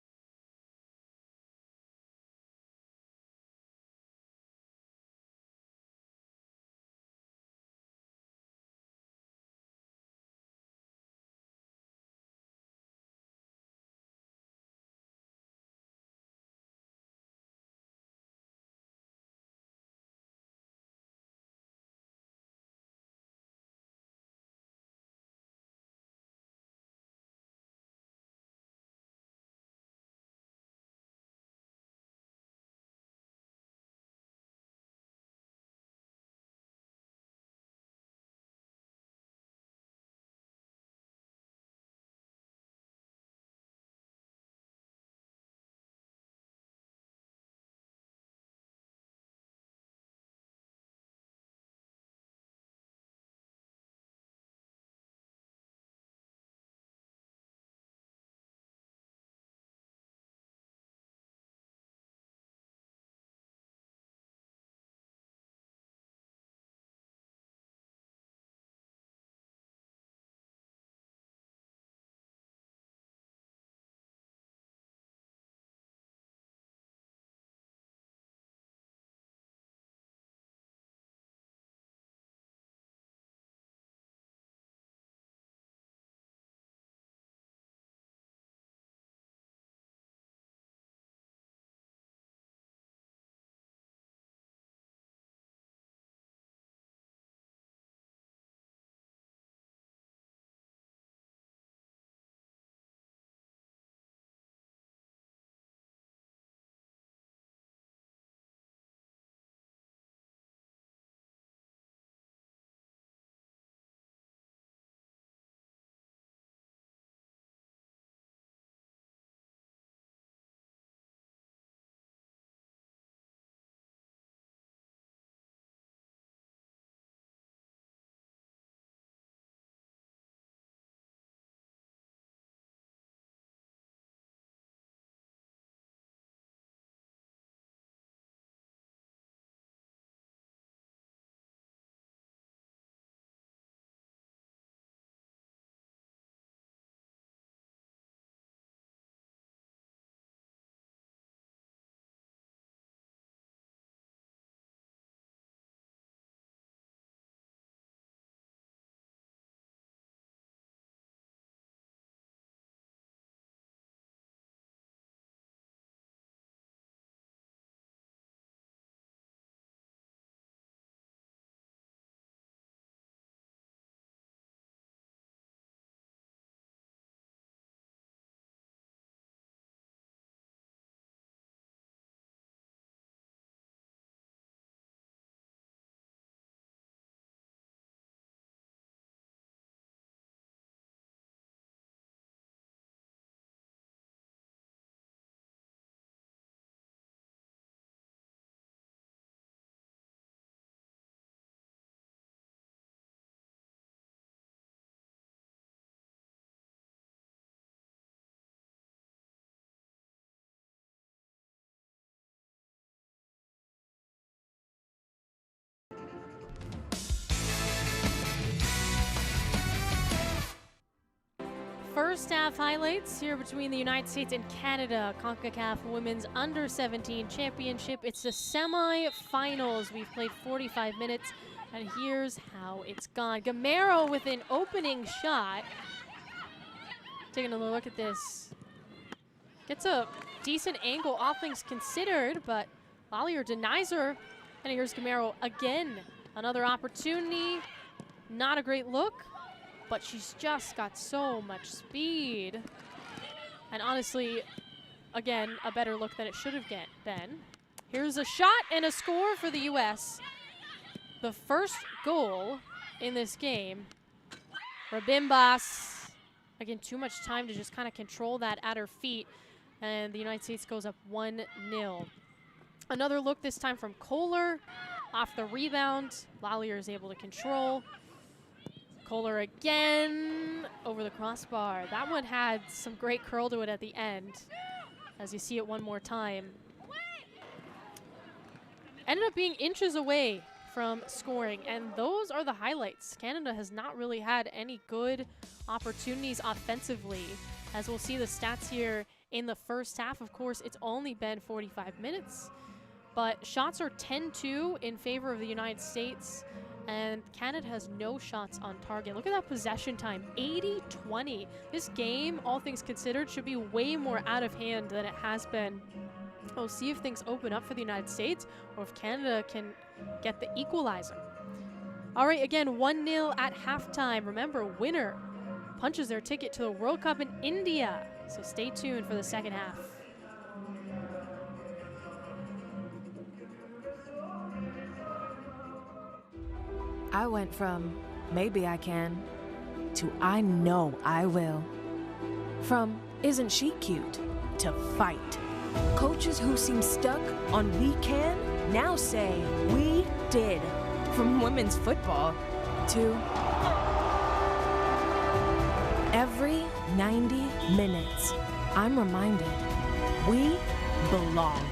First half highlights here between the United States and Canada. Concacaf Women's Under-17 Championship. It's the semifinals. We've played 45 minutes, and here's how it's gone. Gamero with an opening shot. Taking a look at this. Gets a decent angle, all things considered, but Ollier denies her. And here's Gamero again. Another opportunity. Not a great look, but she's just got so much speed. And honestly, again, a better look than it should have been. Here's a shot and a score for the U.S. the first goal in this game. Rabimbas, again, too much time to just kind of control that at her feet. And the United States goes up 1-0. Another look this time from Kohler. Off the rebound, Lallier is able to control. Kohler again over the crossbar. That one had some great curl to it at the end, as you see it one more time. Ended up being inches away from scoring, and those are the highlights. Canada has not really had any good opportunities offensively, as we'll see the stats here in the first half. Of course, it's only been 45 minutes, but shots are 10-2 in favor of the United States, and Canada has no shots on target. Look at that possession time, 80-20. This game, all things considered, should be way more out of hand than it has been. We'll see if things open up for the United States or if Canada can get the equalizer. All right, again, 1-0 at halftime. Remember, winner punches their ticket to the World Cup in India. So stay tuned for the second half. I went from maybe I can to I know I will. From isn't she cute to fight. Coaches who seem stuck on we can now say we did. From women's football to every 90 minutes, I'm reminded we belong.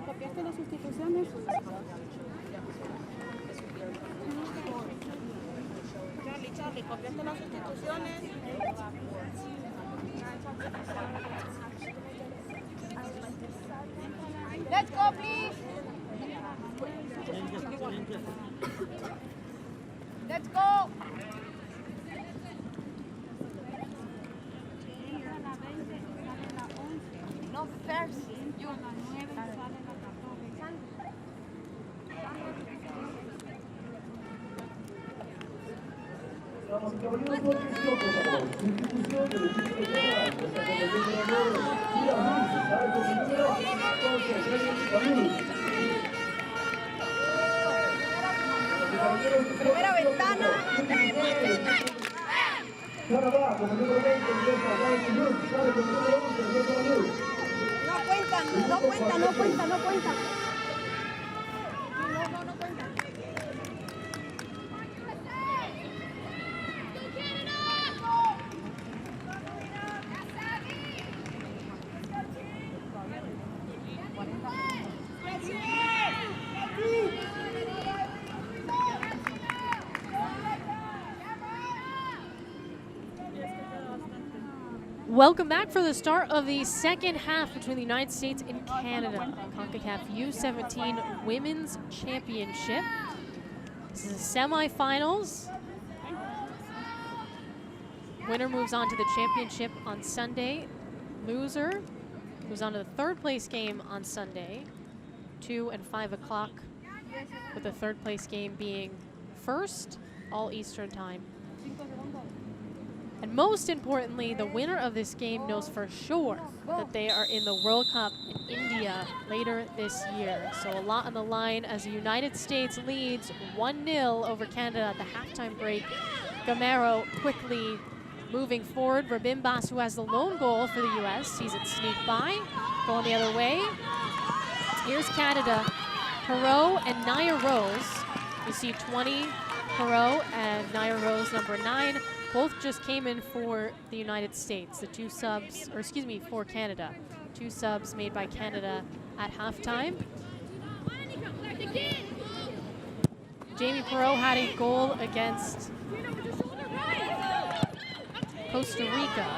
¿Copiaste las sustituciones? Charlie, ¿copiaste las sustituciones? Let's go, please. Let's go. No, first. You. Damas y caballeros, su atención, por favor. Sustitución del equipo de Canadá. Esta compañera de oro, Mira Luis, sale con su número 11, Primera ventana. Canadá, con el número 20, ingresa Estados Unidos, sale con el número 11, ingresa Luis. No cuentan, no cuentan, no cuentan, no cuentan. No cuentan. Welcome back for the start of the second half between the United States and Canada. Concacaf U17 Women's Championship. This is the semifinals. Winner moves on to the championship on Sunday. Loser moves on to the third place game on Sunday, 2 and 5 o'clock, with the third place game being first, all Eastern time. And most importantly, the winner of this game knows for sure that they are in the World Cup in India later this year. So a lot on the line as the United States leads 1-0 over Canada at the halftime break. Gamero quickly moving forward. Rabimbas, who has the lone goal for the U.S., sees it sneak by, going the other way. Here's Canada. Perot and Nia Rose. You see 20, Perot, and Nia Rose, number 9. Both just came in for the United States, the 2 subs, or excuse me, for Canada. 2 subs made by Canada at halftime. Jamie Perot had a goal against Costa Rica.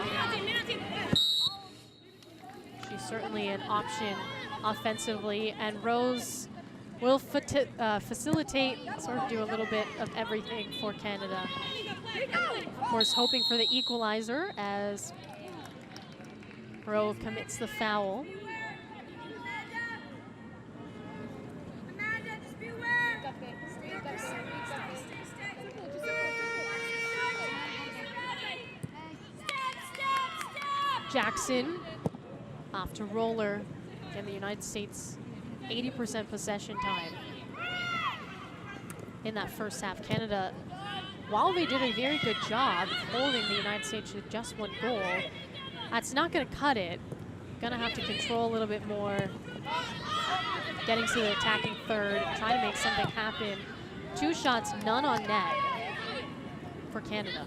She's certainly an option offensively, and Rose will facilitate, sort of do a little bit of everything for Canada. Of course, hoping for the equalizer as Grove commits the foul. Jackson off to Roller. Again, the United States 80% possession time in that first half. Canada, while they did a very good job holding the United States to just 1 goal, that's not going to cut it. Going to have to control a little bit more, getting to the attacking third, trying to make something happen. 2 shots, none on net for Canada.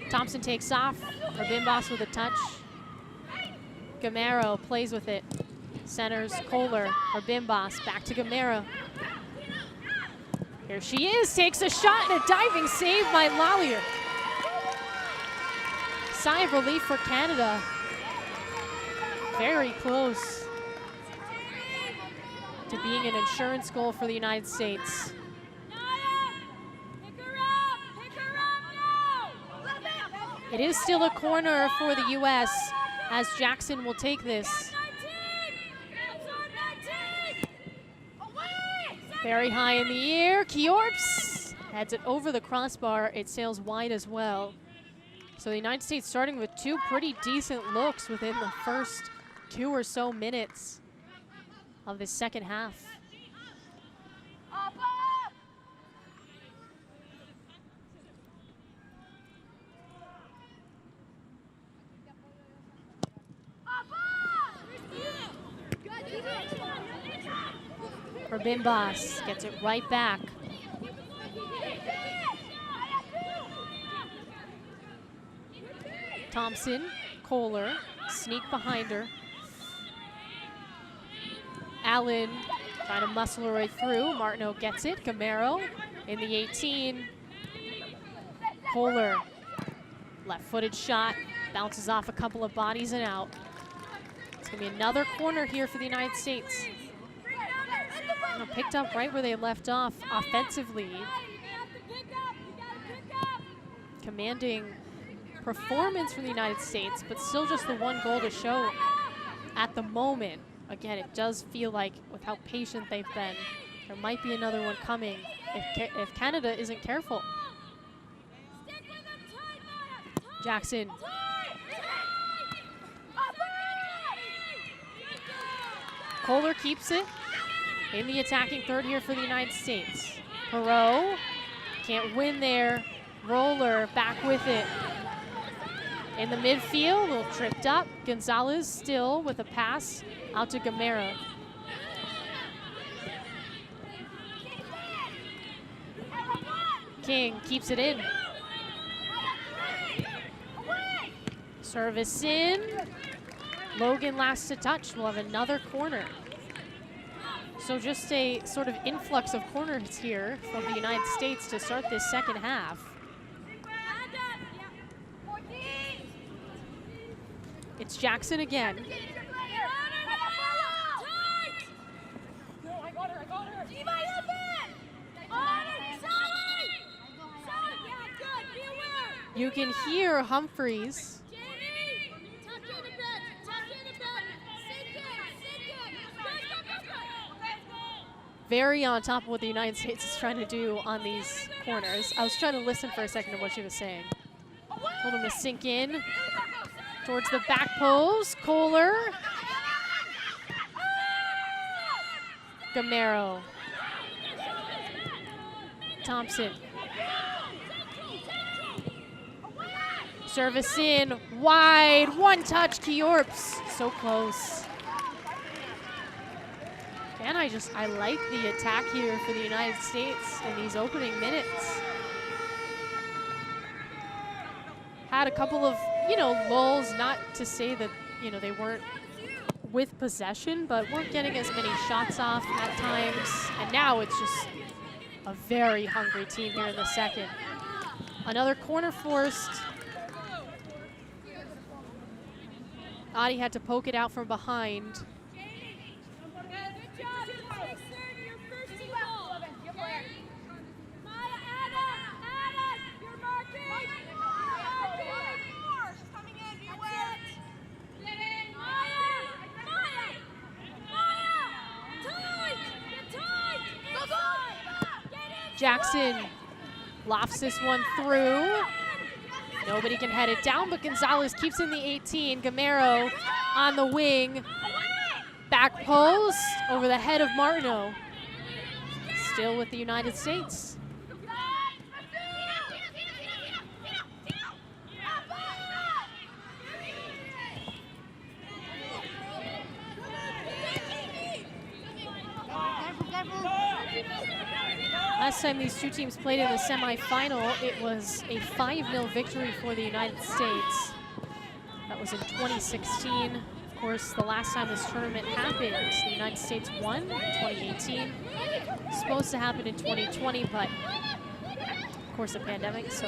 Thompson takes off. Rabimbas with a touch. Gamero plays with it. Centers, Kohler, Rabimbas, back to Gamero. Here she is, takes a shot and a diving save by Lallier. Sigh of relief for Canada. Very close to being an insurance goal for the United States. It is still a corner for the U.S. as Jackson will take this. Very high in the air, Kjorps heads it over the crossbar. It sails wide as well. So the United States starting with 2 pretty decent looks within the first 2 or so minutes of this second half. Rabimbas gets it right back. Thompson, Kohler, sneak behind her. Allen trying to muscle her way through. Martineau gets it. Gamero in the 18. Kohler, left-footed shot, bounces off a couple of bodies and out. It's gonna be another corner here for the United States. Picked up right where they left off offensively. Commanding performance from the United States, but still just the one goal to show at the moment. Again, it does feel like with how patient they've been, there might be another one coming if Canada isn't careful. Jackson. Kohler keeps it in the attacking third here for the United States. Perot can't win there. Roller back with it. In the midfield, a little tripped up. Gonzalez still with a pass out to Gamero. King keeps it in. Service in. Logan last to touch. We'll have another corner. So just a sort of influx of corners here from the United States to start this second half. It's Jackson again. You can hear Humphreys very on top of what the United States is trying to do on these corners. I was trying to listen for a second to what she was saying. Told him to sink in towards the back post. Kohler. Gamero. Thompson. Service in, wide, one touch, Kyorps. So close. And I like the attack here for the United States in these opening minutes. Had a couple of, lulls, not to say that, they weren't with possession, but weren't getting as many shots off at times. And now it's just a very hungry team here in the second. Another corner forced. Adi had to poke it out from behind. Jackson lofts this one through. Nobody can head it down, but Gonzalez keeps in the 18. Gamero on the wing. Back post over the head of Martineau. Still with the United States. Last time these two teams played in the semifinal, it was a 5-0 victory for the United States. That was in 2016. Of course, the last time this tournament happened, the United States won in 2018. Supposed to happen in 2020, but of course the pandemic, so.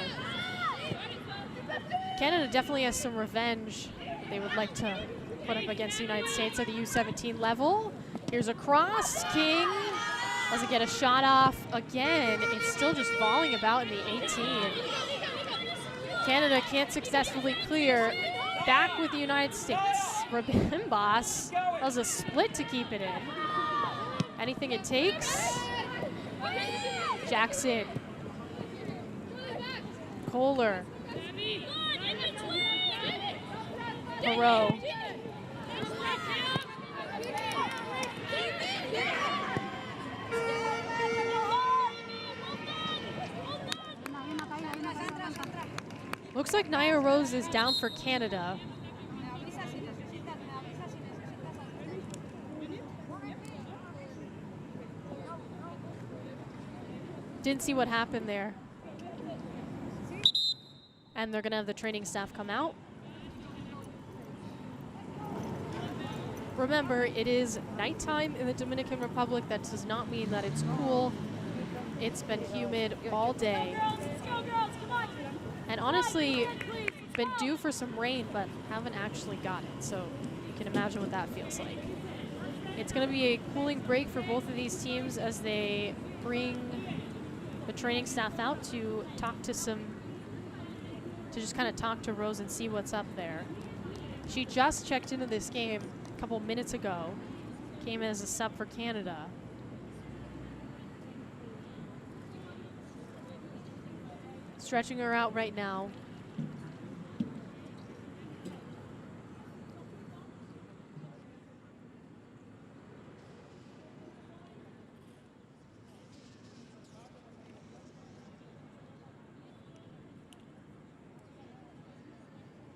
Canada definitely has some revenge they would like to put up against the United States at the U17 level. Here's a cross, King. Doesn't get a shot off again. It's still just volleying about in the 18. Canada can't successfully clear. Back with the United States. Rabimbas does a split to keep it in. Anything it takes. Jackson. Kohler. Perot. Looks like Naya Rose is down for Canada. Didn't see what happened there. And they're gonna have the training staff come out. remember, it is nighttime in the Dominican Republic. That does not mean that it's cool. It's been humid all day. And honestly, been due for some rain, but haven't actually got it. So you can imagine what that feels like. It's going to be a cooling break for both of these teams as they bring the training staff out to talk to just kind of talk to Rose and see what's up there. She just checked into this game a couple minutes ago, came as a sub for Canada. Stretching her out right now.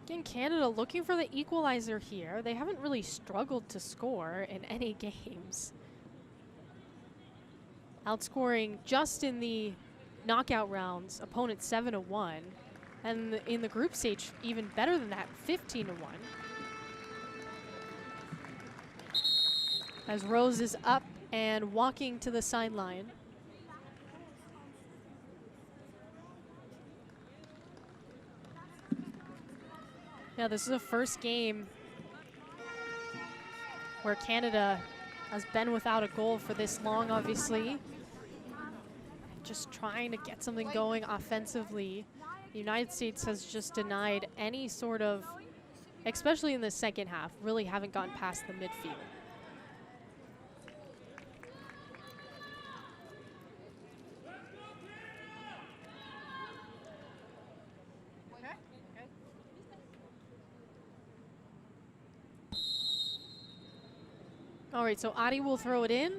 Again, Canada looking for the equalizer here. They haven't really struggled to score in any games. Outscoring just in the knockout rounds, opponent 7-1. And in the group stage, even better than that, 15-1. As Rose is up and walking to the sideline. Yeah, this is the first game where Canada has been without a goal for this long, obviously. Just trying to get something going offensively. The United States has just denied any sort of, especially in the second half, really haven't gone past the midfield. All right, so Adi will throw it in.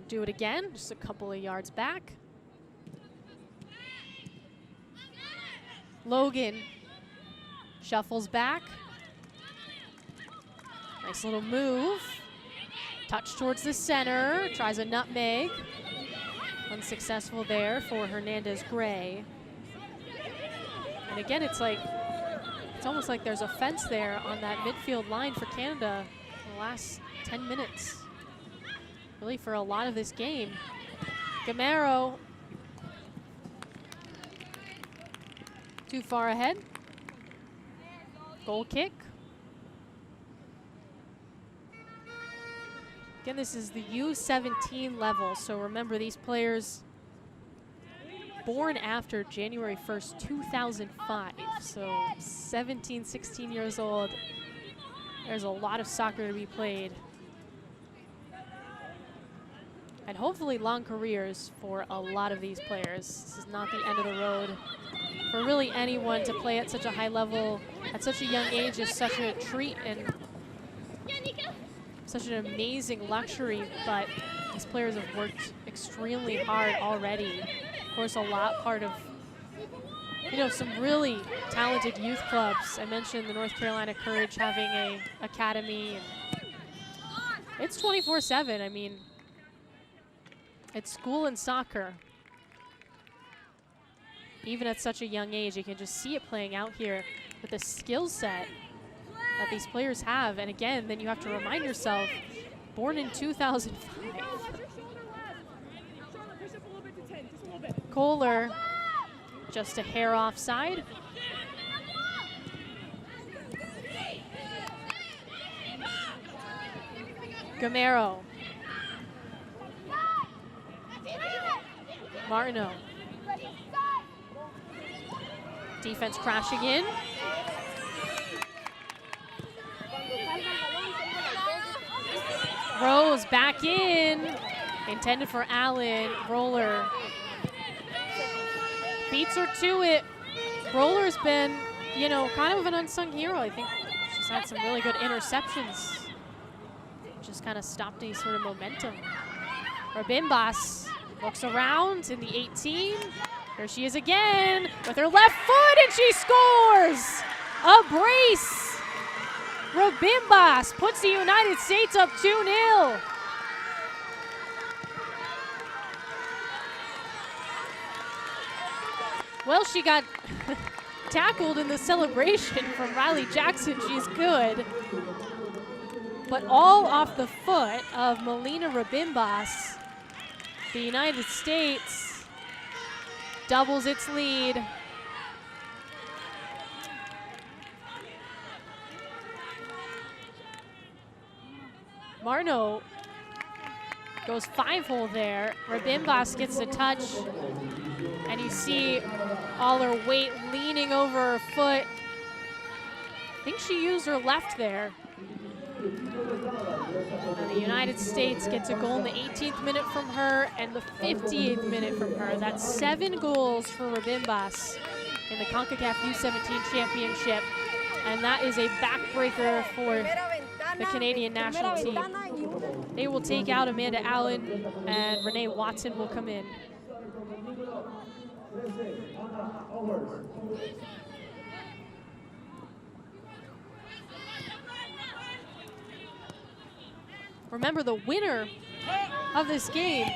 Do it again, just a couple of yards back. Logan shuffles back. Nice little move. Touch towards the center, tries a nutmeg. Unsuccessful there for Hernandez-Gray. And again, it's almost like there's a fence there on that midfield line for Canada in the last 10 minutes. Really for a lot of this game. Gamero too far ahead. Goal kick. Again, this is the U17 level, so remember these players born after January 1st, 2005. So 17, 16 years old. There's a lot of soccer to be played. And hopefully long careers for a lot of these players. This is not the end of the road. For really anyone to play at such a high level at such a young age is such a treat and such an amazing luxury, but these players have worked extremely hard already. Of course, a lot part of, some really talented youth clubs. I mentioned the North Carolina Courage having a academy. And it's 24/7. I mean, it's school and soccer. Even at such a young age, you can just see it playing out here with the skill set that these players have. And again, then you have to remind yourself, born in 2005. Kohler, just a hair offside. Gamero. Martineau. Defense crashing in. Rose back in. Intended for Allen. Roller beats her to it. Roller's been, kind of an unsung hero. I think she's had some really good interceptions. Just kind of stopped any sort of momentum. Rabimbas looks around in the 18. Here she is again with her left foot, and she scores! A brace! Rabimbas puts the United States up 2-0. Well, she got tackled in the celebration from Riley Jackson. She's good. But all off the foot of Melina Rabimbas. The United States doubles its lead. Marno goes 5-hole there. Rabimbas gets the touch, and you see all her weight leaning over her foot. I think she used her left there. And the United States gets a goal in the 18th minute from her and the 58th minute from her. That's 7 goals for Rabimbas in the Concacaf U17 Championship. And that is a backbreaker for the Canadian national team. They will take out Amanda Allen, and Renee Watson will come in. Remember, the winner of this game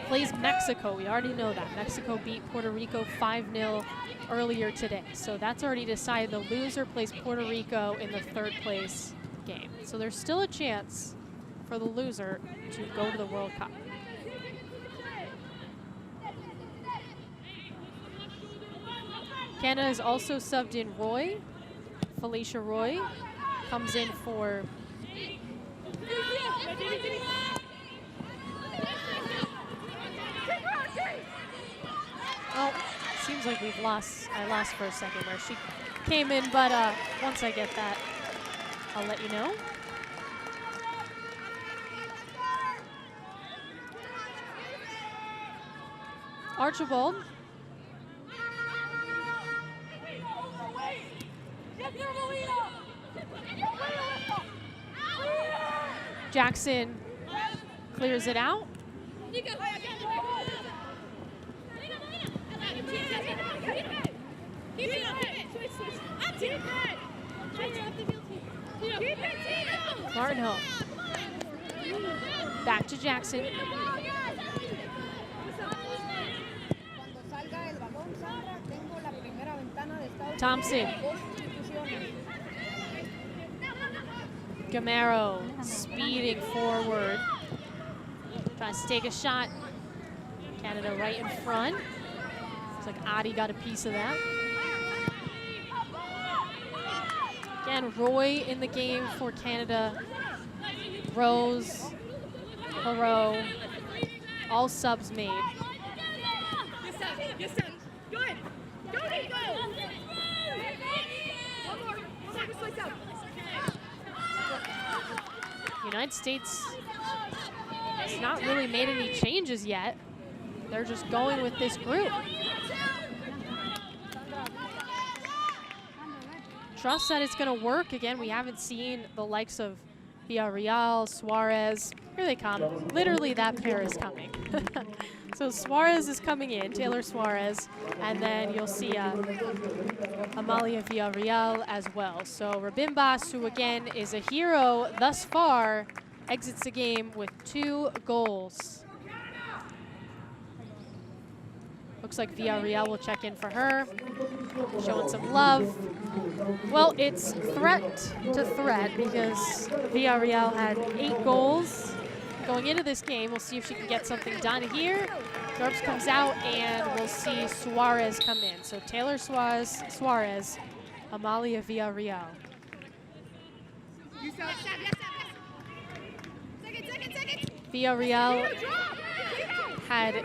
plays Mexico. We already know that. Mexico beat Puerto Rico 5-0 earlier today. So that's already decided. The loser plays Puerto Rico in the 3rd place game. So there's still a chance for the loser to go to the World Cup. Canada has also subbed in Roy. Felicia Roy comes in for oh, seems like we've lost. I lost for a second where she came in, but once I get that, I'll let you know. Archibald. Jackson clears it out. Marno. Back to Jackson. Thompson. Gamero speeding forward. Trying to stake a shot. Canada right in front. Looks like Adi got a piece of that. Again, Roy in the game for Canada. Rose, Perot, all subs made. United States has not really made any changes yet. They're just going with this group. Trust that it's going to work. Again, we haven't seen the likes of Villarreal, Suarez. Here they come. Literally, that pair is coming. So Suarez is coming in, Taylor Suarez, and then you'll see Amalia Villarreal as well. So Rabimbas, who again is a hero thus far, exits the game with 2 goals. Looks like Villarreal will check in for her, showing some love. Well, it's threat to threat because Villarreal had 8 goals going into this game. We'll see if she can get something done here. Garbs comes out, and we'll see Suarez come in. So Taylor Suarez, Amalia Villarreal. Villarreal had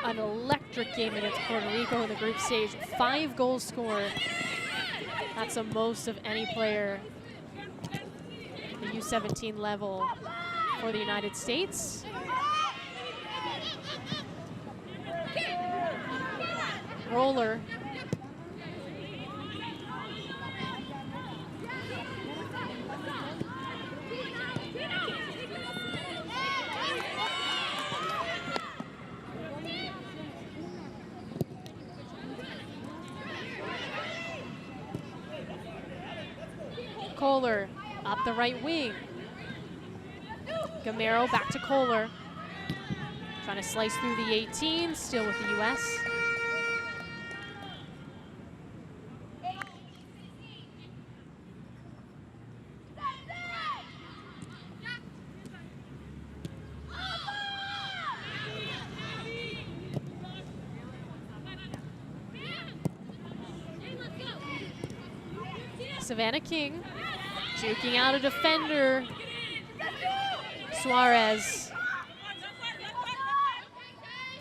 an electric game against Puerto Rico in the group stage. 5 goals scored. That's the most of any player at the U17 level for the United States. Roller. Kohler up the right wing. Gamero back to Kohler. Trying to slice through the 18, still with the U.S. Savannah King juking out a defender. Suarez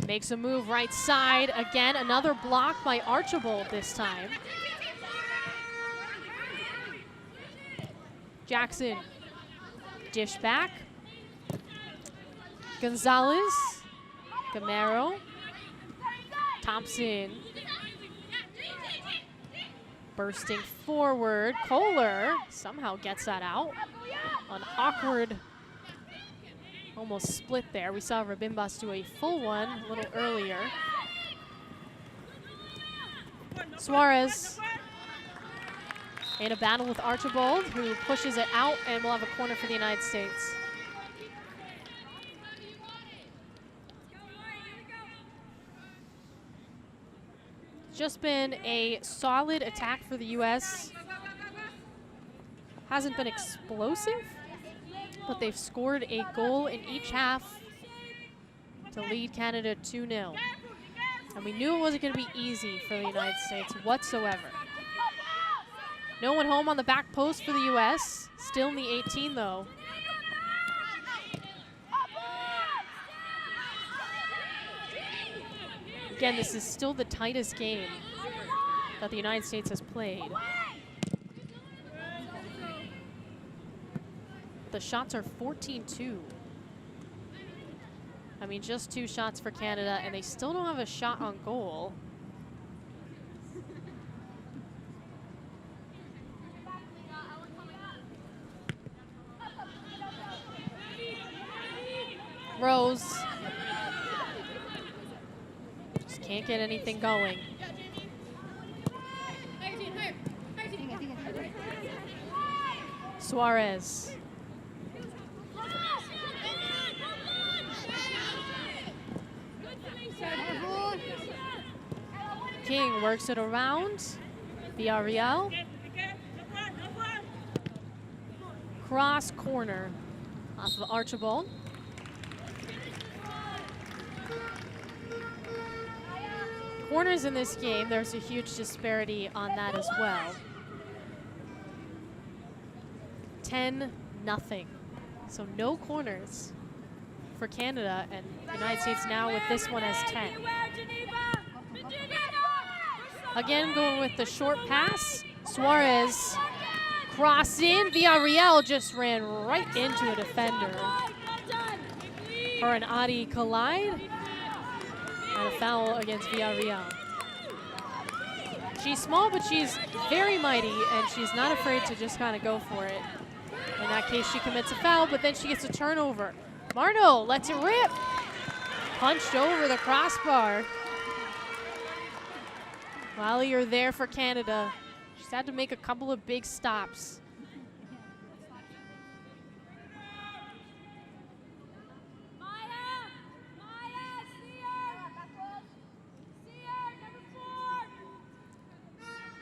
makes a move right side. Again, another block by Archibald this time. Jackson, dish back. Gonzalez, Gamero, Thompson. Bursting forward, Kohler somehow gets that out. An awkward, almost split there. We saw Rabimbas do a full one a little earlier. Suarez in a battle with Archibald, who pushes it out, and we'll have a corner for the United States. Just been a solid attack for the U.S. Hasn't been explosive, but they've scored a goal in each half to lead Canada 2-0. And we knew it wasn't going to be easy for the United States whatsoever. No one home on the back post for the U.S. Still in the 18, though. Again, this is still the tightest game that the United States has played. The shots are 14-2. I mean, just 2 shots for Canada, and they still don't have a shot on goal. Rose. Just can't get anything going. Suarez. King works it around. Villarreal. Cross corner off of Archibald. Corners in this game, there's a huge disparity on that as well. 10-0. So no corners for Canada, and the United States now with this one as 10. Again, going with the short pass. Suarez cross in. Villarreal just ran right into a defender. Her and Adi collide. And a foul against Villarreal. She's small, but she's very mighty, and she's not afraid to just kind of go for it. In that case, she commits a foul, but then she gets a turnover. Marno lets it rip. Punched over the crossbar. While you're there for Canada, she's had to make a couple of big stops.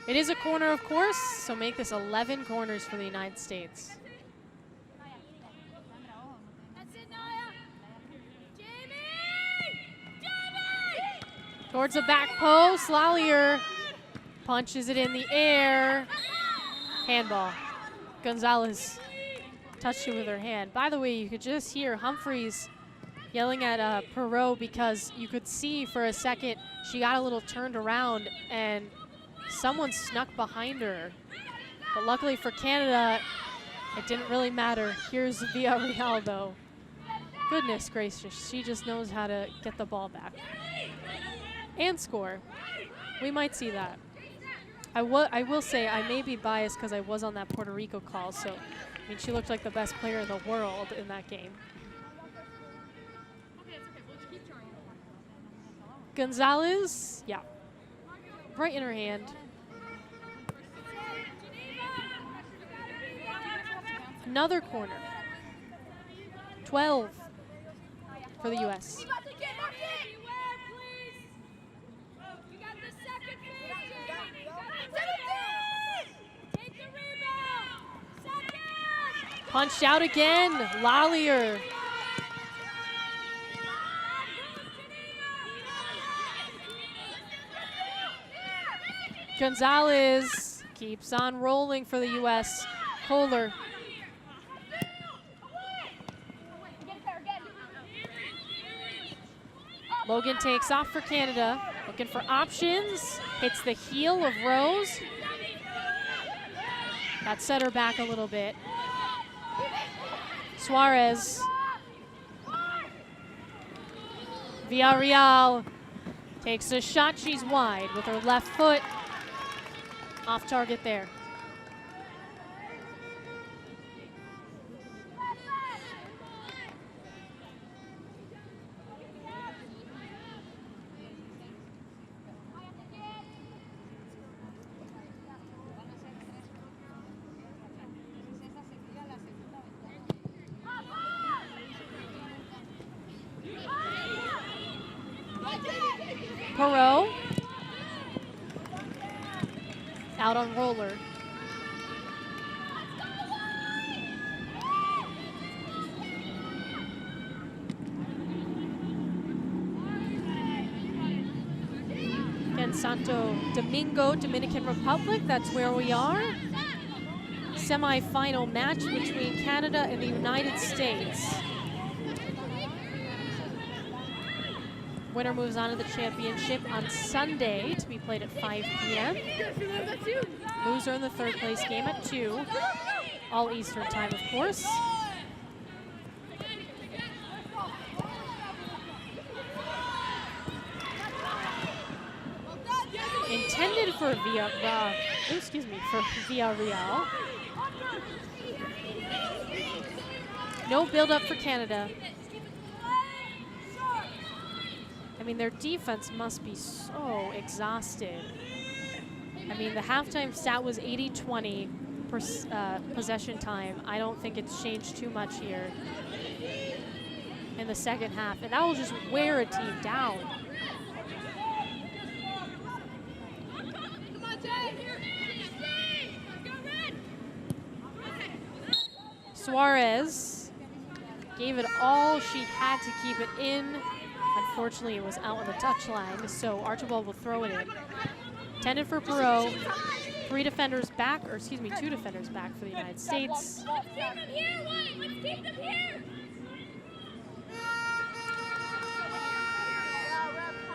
It is a corner, of course, so make this 11 corners for the United States. Towards the back post, Lallier punches it in the air. Handball. Gonzalez touched it with her hand. By the way, you could just hear Humphreys yelling at Perot because you could see for a second she got a little turned around and someone snuck behind her. But luckily for Canada, it didn't really matter. Here's Villarreal, though. Goodness gracious, she just knows how to get the ball back. And score. We might see that. I will say I may be biased because I was on that Puerto Rico call, so I mean she looked like the best player in the world in that game. Gonzalez, yeah, right in her hand. Another corner. 12 for the U.S. Punched out again, Lallier. Gonzalez keeps on rolling for the U.S. Kohler. Logan takes off for Canada, looking for options, hits the heel of Rose. That set her back a little bit. Suarez. Villarreal takes a shot, she's wide with her left foot. Off target there. Perot out on roller. Again, Santo Domingo, Dominican Republic, that's where we are. Semi-final match between Canada and the United States. Winner moves on to the championship on Sunday to be played at 5 p.m. Loser in the third place game at 2, all Eastern time, of course. Intended for Villarreal. No build-up for Canada. I mean, their defense must be so exhausted. I mean, the halftime stat was 80-20 possession time. I don't think it's changed too much here in the second half, and that will just wear a team down. Suarez gave it all she had to keep it in. Unfortunately, it was out on the touchline, so Archibald will throw it in. Intended for Perot. 2 defenders back for the United States.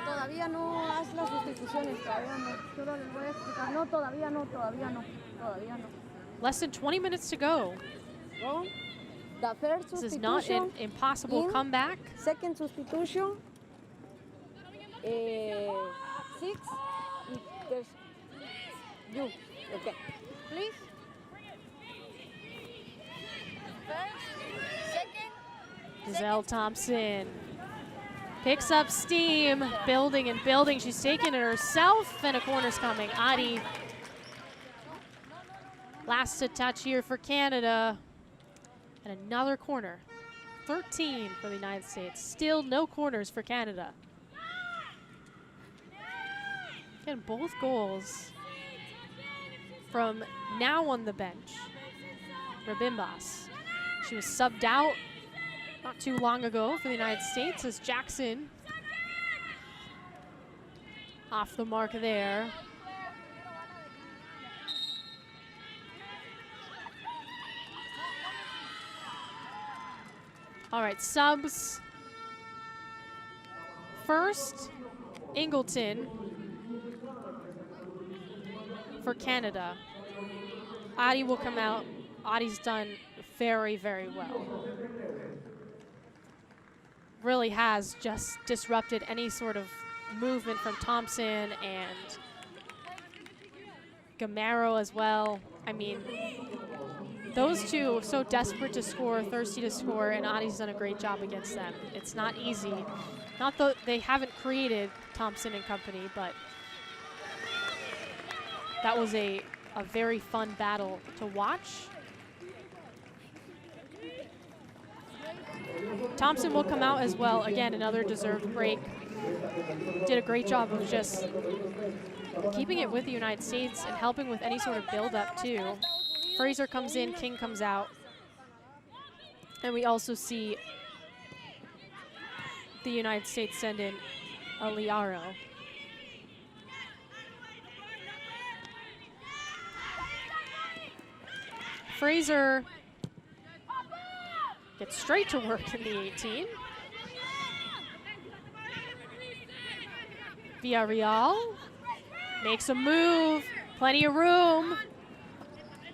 Todavía no haz las sustituciones, todavía no. Solo les voy a explicar. No, todavía no. Less than 20 minutes to go. Go. The first This is not an impossible comeback. Second substitution. 6. There's you. Okay. Please. First. Second. Giselle Thompson picks up steam, building and building. She's taking it herself, and a corner's coming. Adi. Last to touch here for Canada. And another corner. 13 for the United States. Still no corners for Canada. Again, both goals from now on the bench. Rabimbas. She was subbed out not too long ago for the United States as Jackson off the mark there. All right, subs. First, Ingleton for Canada. Adi will come out. Adi's done very, very well. Really has just disrupted any sort of movement from Thompson and Gamero as well. I mean, those two so desperate to score, thirsty to score, and Adi's done a great job against them. It's not easy. Not that they haven't created Thompson and company, but that was a very fun battle to watch. Thompson will come out as well. Again, another deserved break. Did a great job of just keeping it with the United States and helping with any sort of build-up too. Fraser comes in, King comes out. And we also see the United States send in a Liaro. Fraser gets straight to work in the 18. Villarreal makes a move, plenty of room.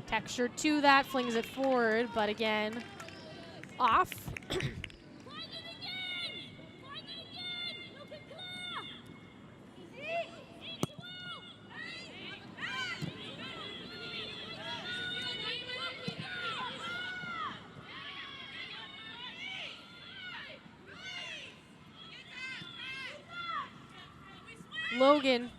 Texture to that, flings it forward, but again, off. Logan.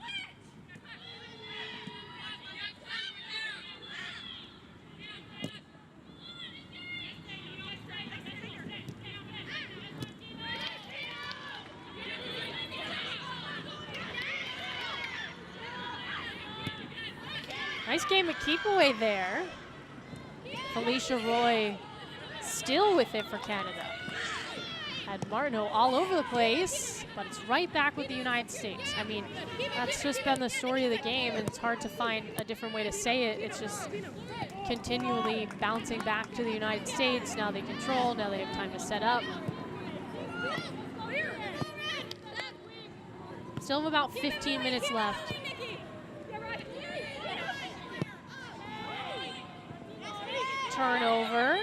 Nice game of keep away there. Felicia Roy still with it for Canada. Had Martineau all over the place, but it's right back with the United States. I mean, that's just been the story of the game, and it's hard to find a different way to say it. It's just continually bouncing back to the United States. Now they control, now they have time to set up. Still have about 15 minutes left. Turnover.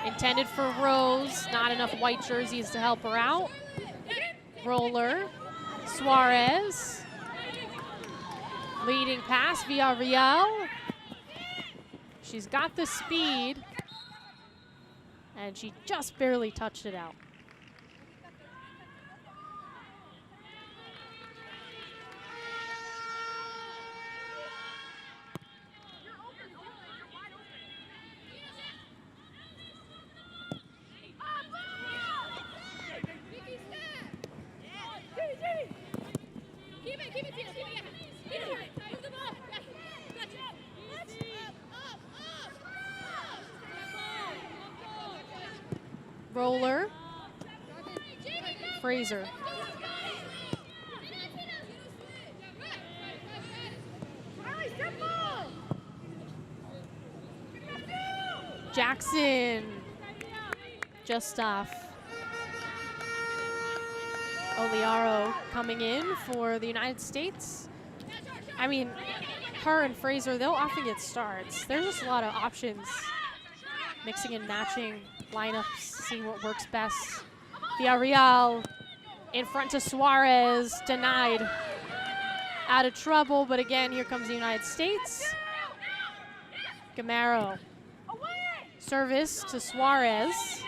Intended for Rose, not enough white jerseys to help her out. Roller, Suarez. Leading pass, Villarreal. She's got the speed, and she just barely touched it out. Roller, Fraser. Jackson, just off. Oliaro coming in for the United States. I mean, her and Fraser, they'll often get starts. There's just a lot of options, mixing and matching lineups, seeing what works best. Villarreal in front to Suarez, denied. Out of trouble, but again, here comes the United States. Gamero. Service to Suarez.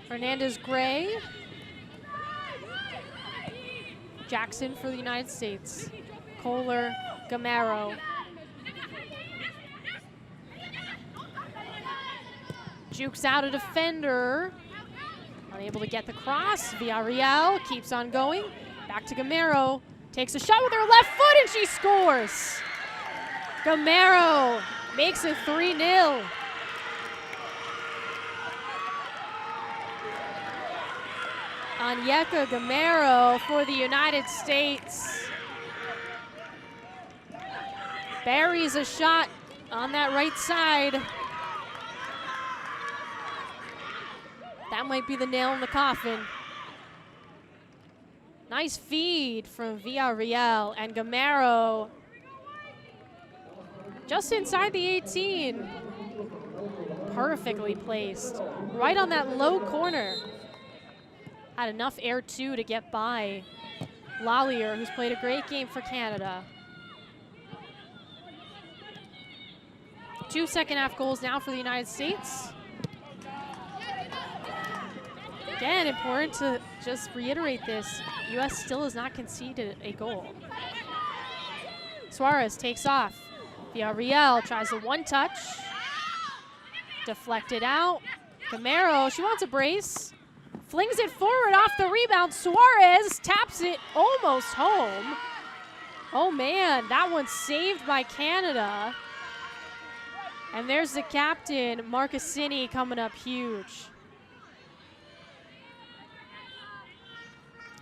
Hernandez-Gray. Jackson for the United States. Kohler, Gamero. Jukes out a defender. Unable to get the cross. Villarreal keeps on going. Back to Gamero. Takes a shot with her left foot and she scores. Gamero makes it 3-0. Onyeka Gamero for the United States. Buries a shot on that right side. That might be the nail in the coffin. Nice feed from Villarreal, and Gamero just inside the 18. Perfectly placed, right on that low corner. Had enough air too to get by Lallier, who's played a great game for Canada. 2 second-half goals now for the United States. Again, important to just reiterate this. U.S. still has not conceded a goal. Suarez takes off. Villarreal tries a one-touch. Deflected out. Gamero, she wants a brace. Flings it forward off the rebound. Suarez taps it almost home. Oh man, that one's saved by Canada. And there's the captain, Marcassini, coming up huge.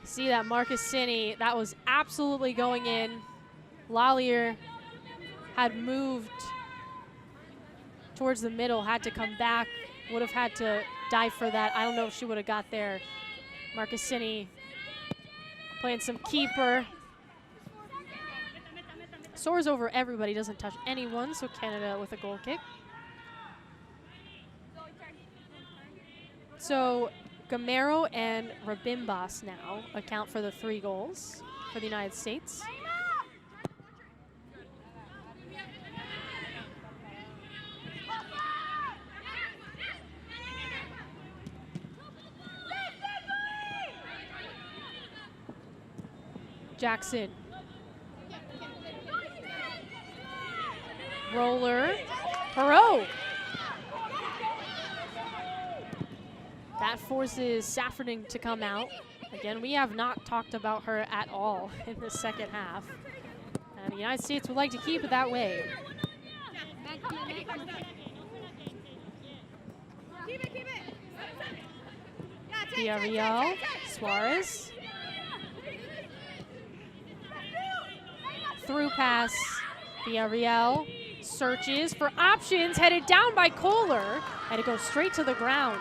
See that Marcassini, that was absolutely going in. Lallier had moved towards the middle, had to come back, would have had to dive for that. I don't know if she would have got there. Marcassini playing some keeper. Soars over everybody, doesn't touch anyone, so Canada with a goal kick. So Gamero and Rabimbas now account for the 3 goals for the United States. Jackson. Roller. Perot. That forces Safferning to come out. Again, we have not talked about her at all in the second half. And the United States would like to keep it that way. Villarreal. Suarez. Through pass. Villarreal searches for options, headed down by Kohler, and it goes straight to the ground.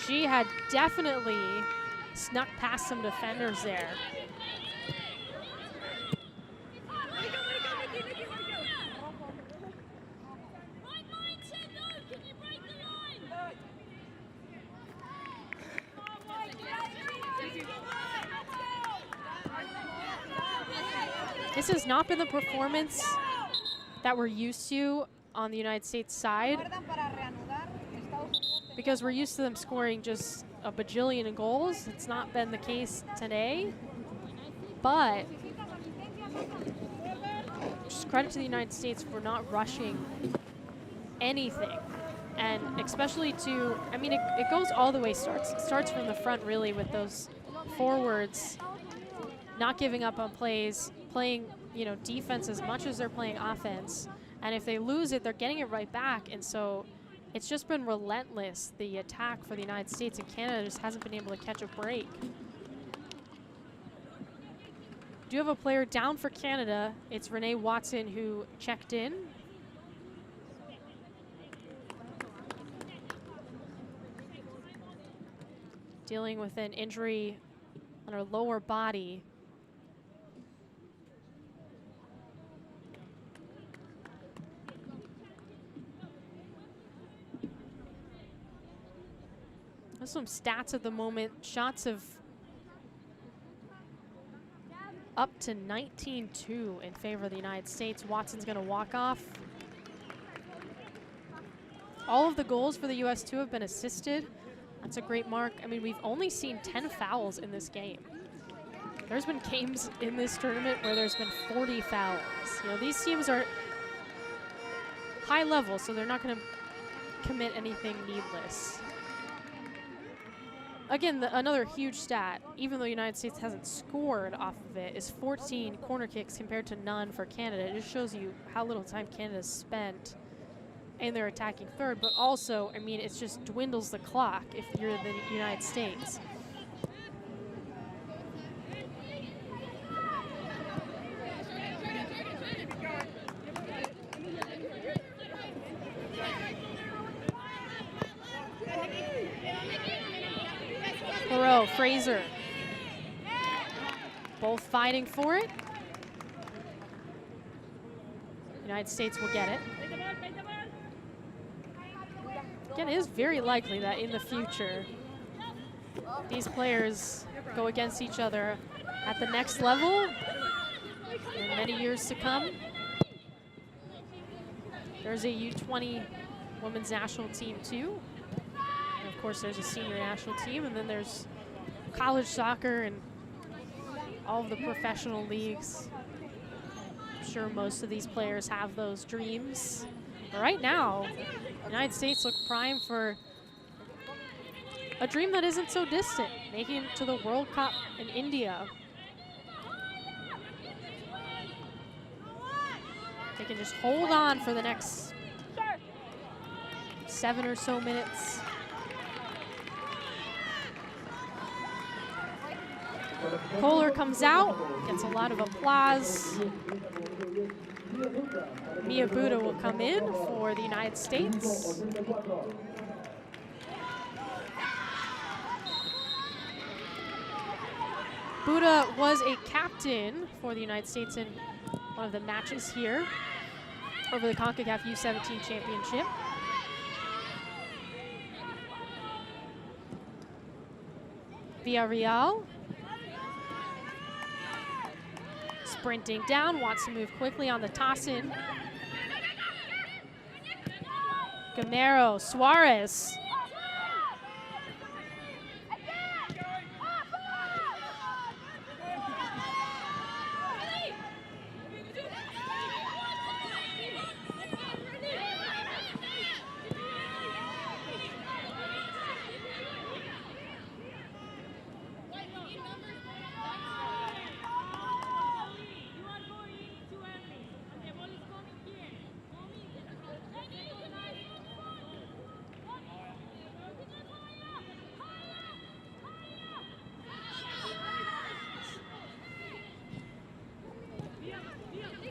She had definitely snuck past some defenders there. This has not been the performance that we're used to on the United States side, because we're used to them scoring just a bajillion goals. It's not been the case today, but just credit to the United States for not rushing anything. And especially to, I mean, it goes all the way, starts from the front really with those forwards not giving up on plays, playing, you know, defense as much as they're playing offense. And if they lose it, they're getting it right back. And so it's just been relentless, the attack for the United States, and Canada just hasn't been able to catch a break. Do you have a player down for Canada? It's Renee Watson who checked in. Dealing with an injury on her lower body. There's some stats at the moment. Shots of up to 19-2 in favor of the United States. Watson's going to walk off. All of the goals for the U.S. too have been assisted. That's a great mark. I mean, we've only seen 10 fouls in this game. There's been games in this tournament where there's been 40 fouls. You know, these teams are high level, so they're not going to commit anything needless. Again, another huge stat, even though the United States hasn't scored off of it, is 14 corner kicks compared to none for Canada. It just shows you how little time Canada's spent in their attacking third, but also, I mean, it just dwindles the clock if you're the United States. Fraser. Both fighting for it. United States will get it. Again, it is very likely that in the future these players go against each other at the next level in many years to come. There's a U20 women's national team too. And of course, there's a senior national team, and then there's college soccer and all of the professional leagues. I'm sure most of these players have those dreams. But right now, the United States look primed for a dream that isn't so distant, making it to the World Cup in India. They can just hold on for the next 7 or so minutes. Kohler comes out, gets a lot of applause. Mia Buddha will come in for the United States. Buddha was a captain for the United States in one of the matches here over the Concacaf U17 championship. Villarreal sprinting down, wants to move quickly on the toss-in. Gamero, Suarez.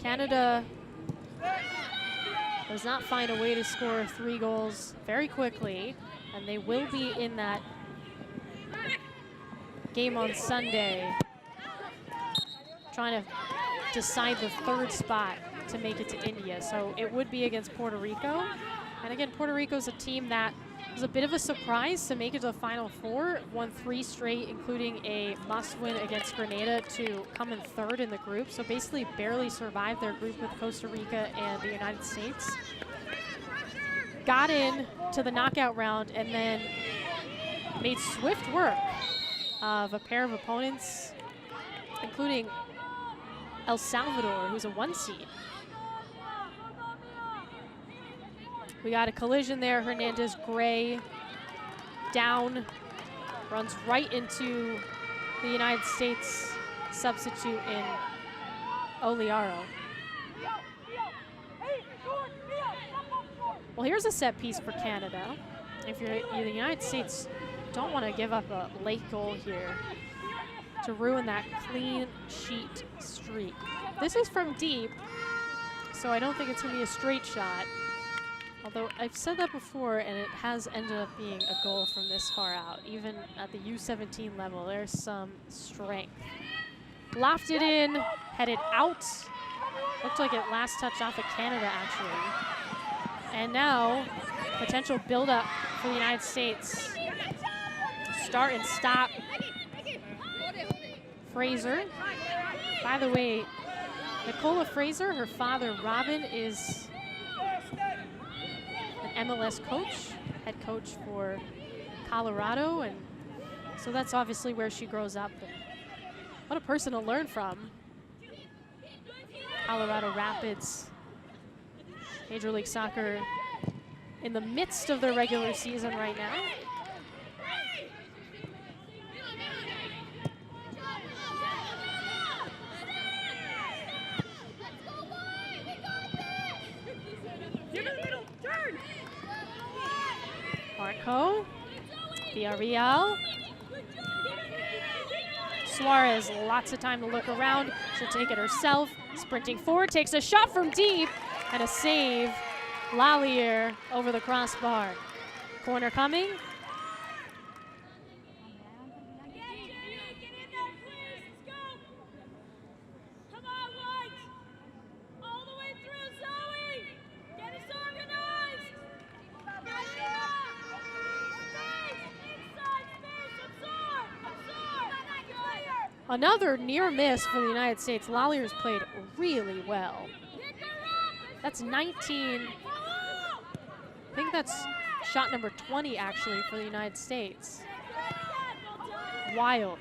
Canada does not find a way to score 3 goals very quickly, and they will be in that game on Sunday, trying to decide the 3rd spot to make it to India. So it would be against Puerto Rico. And again, Puerto Rico's a team that was a bit of a surprise to make it to the Final 4, won 3 straight, including a must-win against Grenada to come in 3rd in the group. So basically barely survived their group with Costa Rica and the United States. Got in to the knockout round and then made swift work of a pair of opponents, including El Salvador, who's a 1 seed. We got a collision there. Hernandez Gray down, runs right into the United States substitute in Oliaro. Well, here's a set piece for Canada. If you're the United States, don't want to give up a late goal here to ruin that clean sheet streak. This is from deep, so I don't think it's going to be a straight shot. Although I've said that before, and it has ended up being a goal from this far out. Even at the U17 level, there's some strength. Lofted in, headed out. Looked like it last touched off of Canada, actually. And now, potential build-up for the United States. Start and stop. Fraser. By the way, Nicola Fraser, her father, Robin, is MLS coach, head coach for Colorado, and so that's obviously where she grows up. And what a person to learn from. Colorado Rapids, Major League Soccer, in the midst of their regular season right now. Marco, Villarreal. Suarez, lots of time to look around. She'll take it herself. Sprinting forward, takes a shot from deep, and a save. Lallier over the crossbar. Corner coming. Another near miss for the United States. Lallier's played really well. That's 19. I think that's shot number 20 actually for the United States. Wild.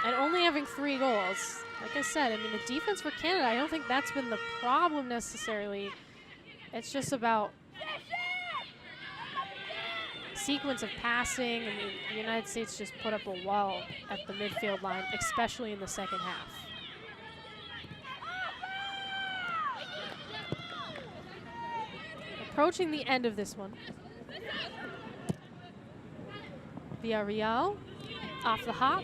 And only having 3 goals. Like I said, I mean, the defense for Canada, I don't think that's been the problem necessarily. It's just about sequence of passing. I mean, the United States just put up a wall at the midfield line, especially in the second half. Approaching the end of this one. Villarreal off the hop.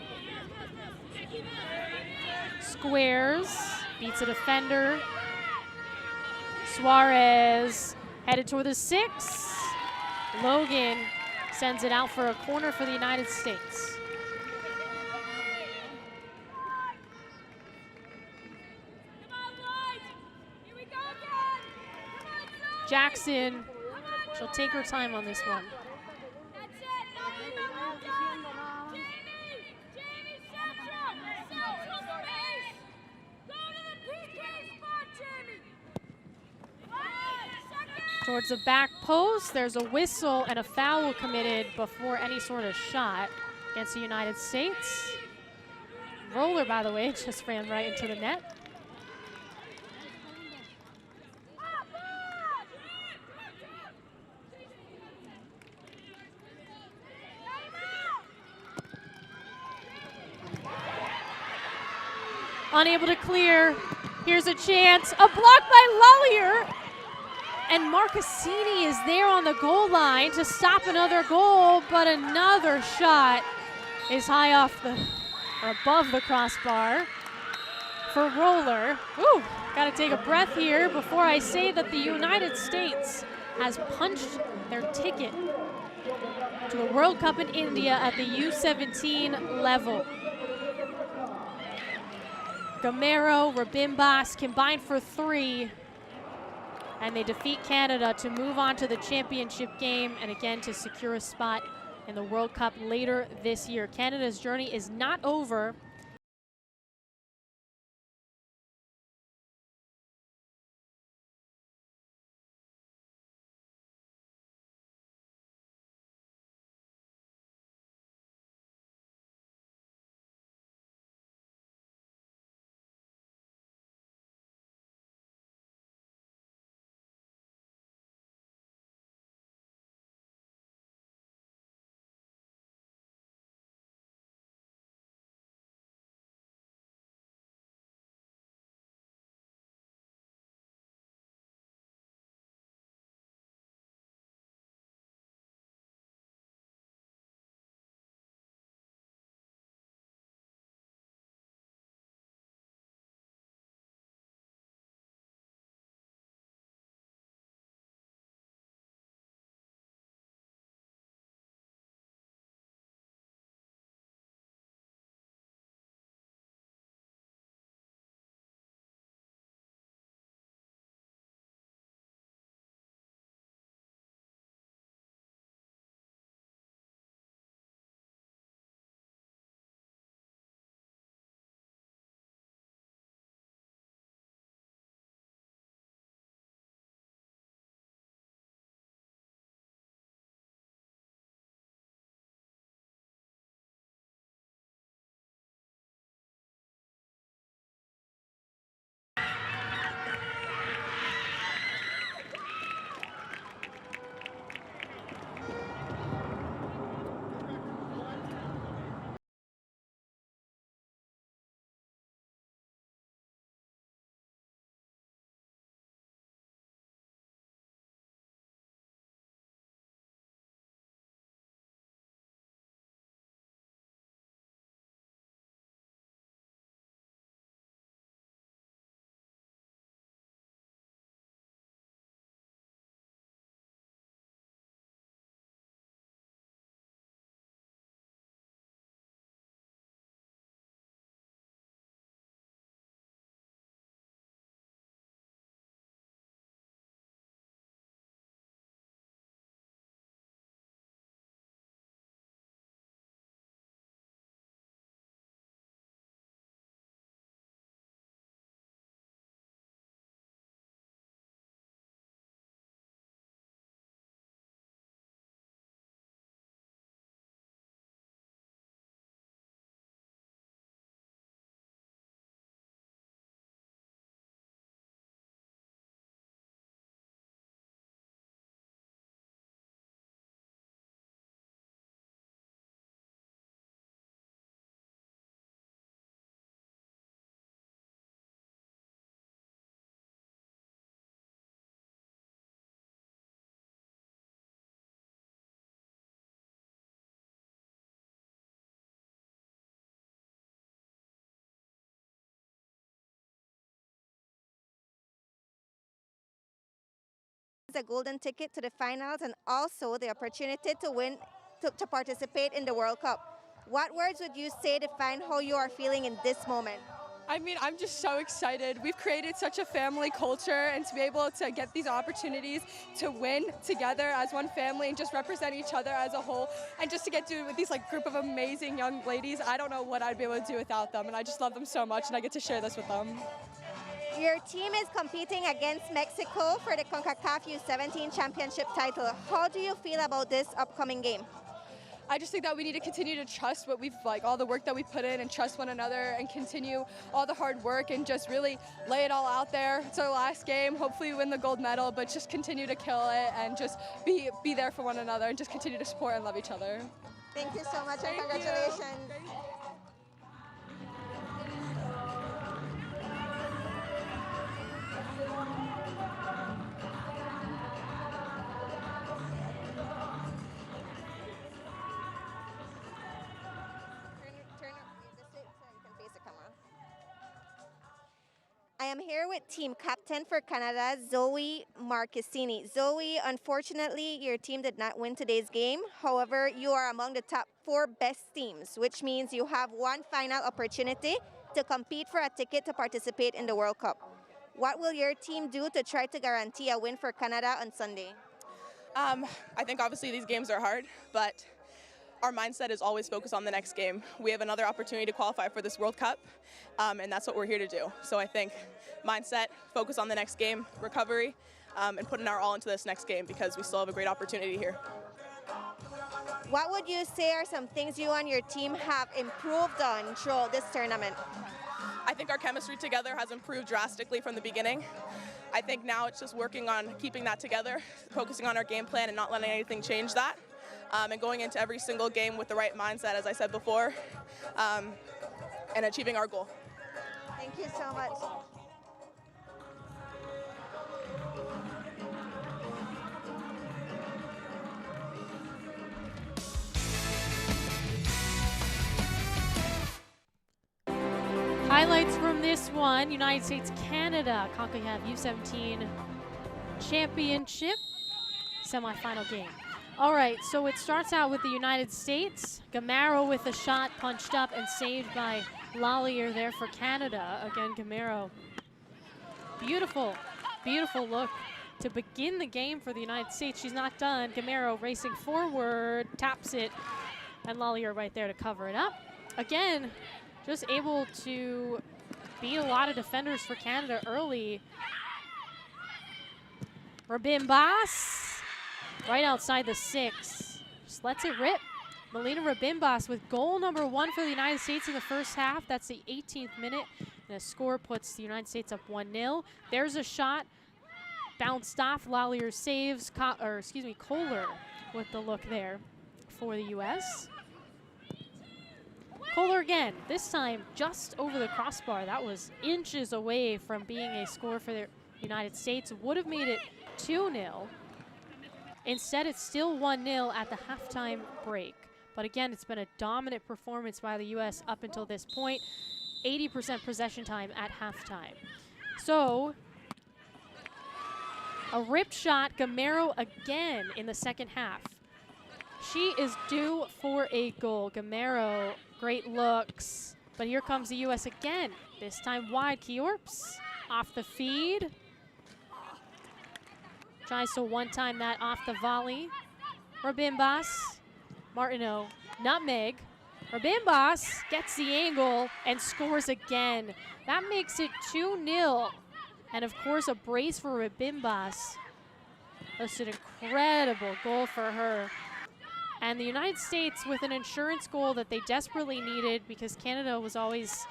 Squares, beats a defender. Suarez headed toward the 6. Logan sends it out for a corner for the United States. Jackson, she'll take her time on this one. Towards the back post, there's a whistle and a foul committed before any sort of shot against the United States. Roller, by the way, just ran right into the net. Unable to clear. Here's a chance. A block by Lullier. And Marcassini is there on the goal line to stop another goal, but another shot is high off the, or above the crossbar for Roller. Ooh, gotta take a breath here before I say that the United States has punched their ticket to the World Cup in India at the U17 level. Gamero, Rabimbas combined for 3. And they defeat Canada to move on to the championship game and again to secure a spot in the World Cup later this year. Canada's journey is not over. a golden ticket to the finals and also the opportunity to win, to participate in the World Cup. What words would you say to define how you are feeling in this moment? I mean, I'm just so excited. We've created such a family culture, and to be able to get these opportunities to win together as one family and just represent each other as a whole, and just to get to do it with these group of amazing young ladies, I don't know what I'd be able to do without them, and I just love them so much, and I get to share this with them. Your team is competing against Mexico for the Concacaf U17 championship title. How do you feel about this upcoming game? I just think that we need to continue to trust what we've, all the work that we've put in, and trust one another, and continue all the hard work, and just really lay it all out there. It's our last game. Hopefully we win the gold medal, but just continue to kill it, and just be there for one another, and just continue to support and love each other. Thank you so much, and congratulations. I am here with team captain for Canada, Zoe Marchesini. Zoe, unfortunately, your team did not win today's game. However, you are among the top 4 best teams, which means you have one final opportunity to compete for a ticket to participate in the World Cup. What will your team do to try to guarantee a win for Canada on Sunday? I think obviously these games are hard, but our mindset is always focused on the next game. We have another opportunity to qualify for this World Cup, and that's what we're here to do. So I think mindset, focus on the next game, recovery, and putting our all into this next game, because we still have a great opportunity here. What would you say are some things you and your team have improved on throughout this tournament? I think our chemistry together has improved drastically from the beginning. I think now it's just working on keeping that together, focusing on our game plan and not letting anything change that. And going into every single game with the right mindset, as I said before, and achieving our goal. Thank you so much. Highlights from this one: United States, Canada, Concacaf U17 championship semifinal game. All right, so it starts out with the United States. Gamero with a shot punched up and saved by Lallier there for Canada. Again, Gamero. Beautiful, beautiful look to begin the game for the United States. She's not done. Gamero racing forward, taps it, and Lallier right there to cover it up. Again, just able to beat a lot of defenders for Canada early. Rabimbas. Right outside the 6. Just lets it rip. Melina Rabimbas with goal number 1 for the United States in the first half. That's the 18th minute. And a score puts the United States up 1-0. There's a shot. Bounced off. Lallier saves. Kohler with the look there for the U.S. Kohler again. This time just over the crossbar. That was inches away from being a score for the United States. Would have made it 2-0. Instead, it's still 1-0 at the halftime break. But again, it's been a dominant performance by the U.S. up until this point. 80% possession time at halftime. So, a ripped shot, Gamero again in the second half. She is due for a goal. Gamero, great looks. But here comes the U.S. again. This time wide, Kiorps off the feed. Tries to one-time that off the volley. Rabimbas, Martineau, nutmeg. Rabimbas gets the angle and scores again. That makes it 2-0. And of course, a brace for Rabimbas. That's an incredible goal for her. And the United States with an insurance goal that they desperately needed, because Canada was always,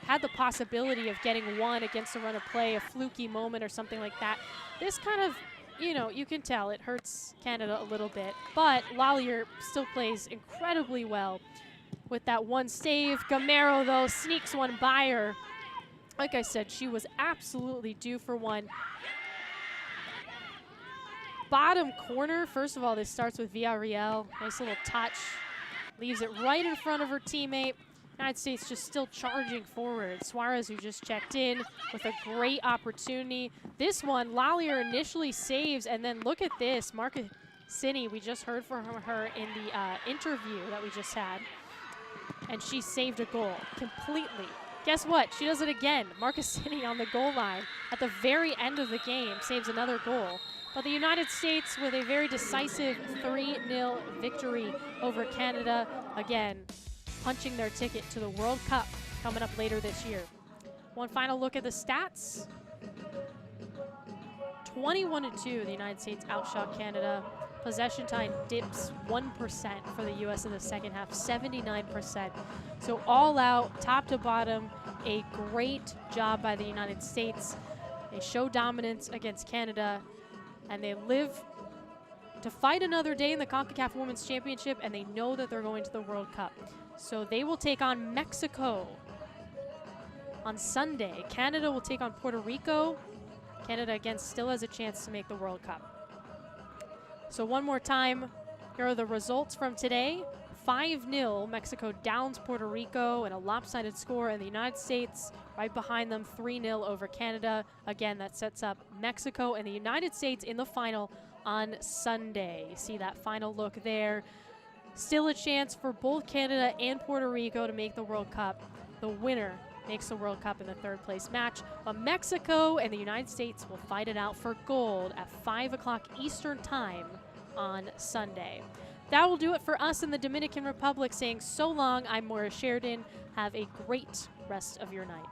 had the possibility of getting one against the run of play, a fluky moment or something like that. This kind of, you can tell it hurts Canada a little bit. But Lallier still plays incredibly well with that one save. Gamero, though, sneaks one by her. Like I said, she was absolutely due for one. Bottom corner, first of all, this starts with Villarreal. Nice little touch. Leaves it right in front of her teammate. United States just still charging forward. Suarez, who just checked in with a great opportunity. This one, Lallier initially saves, and then look at this. Marcassini, we just heard from her in the interview that we just had, and she saved a goal completely. Guess what? She does it again. Marcassini on the goal line at the very end of the game saves another goal. But the United States with a very decisive 3-0 victory over Canada. Again, punching their ticket to the World Cup coming up later this year. One final look at the stats. 21-2, the United States outshot Canada. Possession time dips 1% for the U.S. in the second half, 79%. So all out, top to bottom, a great job by the United States. They show dominance against Canada, and they live to fight another day in the Concacaf Women's Championship, and they know that they're going to the World Cup. So they will take on Mexico on Sunday. Canada will take on Puerto Rico. Canada, again, still has a chance to make the World Cup. So one more time, here are the results from today. 5-0, Mexico downs Puerto Rico in a lopsided score, and the United States right behind them, 3-0 over Canada. Again, that sets up Mexico and the United States in the final on Sunday. You see that final look there. Still a chance for both Canada and Puerto Rico to make the World Cup. The winner makes the World Cup in the third place match. But Mexico and the United States will fight it out for gold at 5 o'clock Eastern time on Sunday. That will do it for us in the Dominican Republic, saying so long. I'm Maura Sheridan. Have a great rest of your night.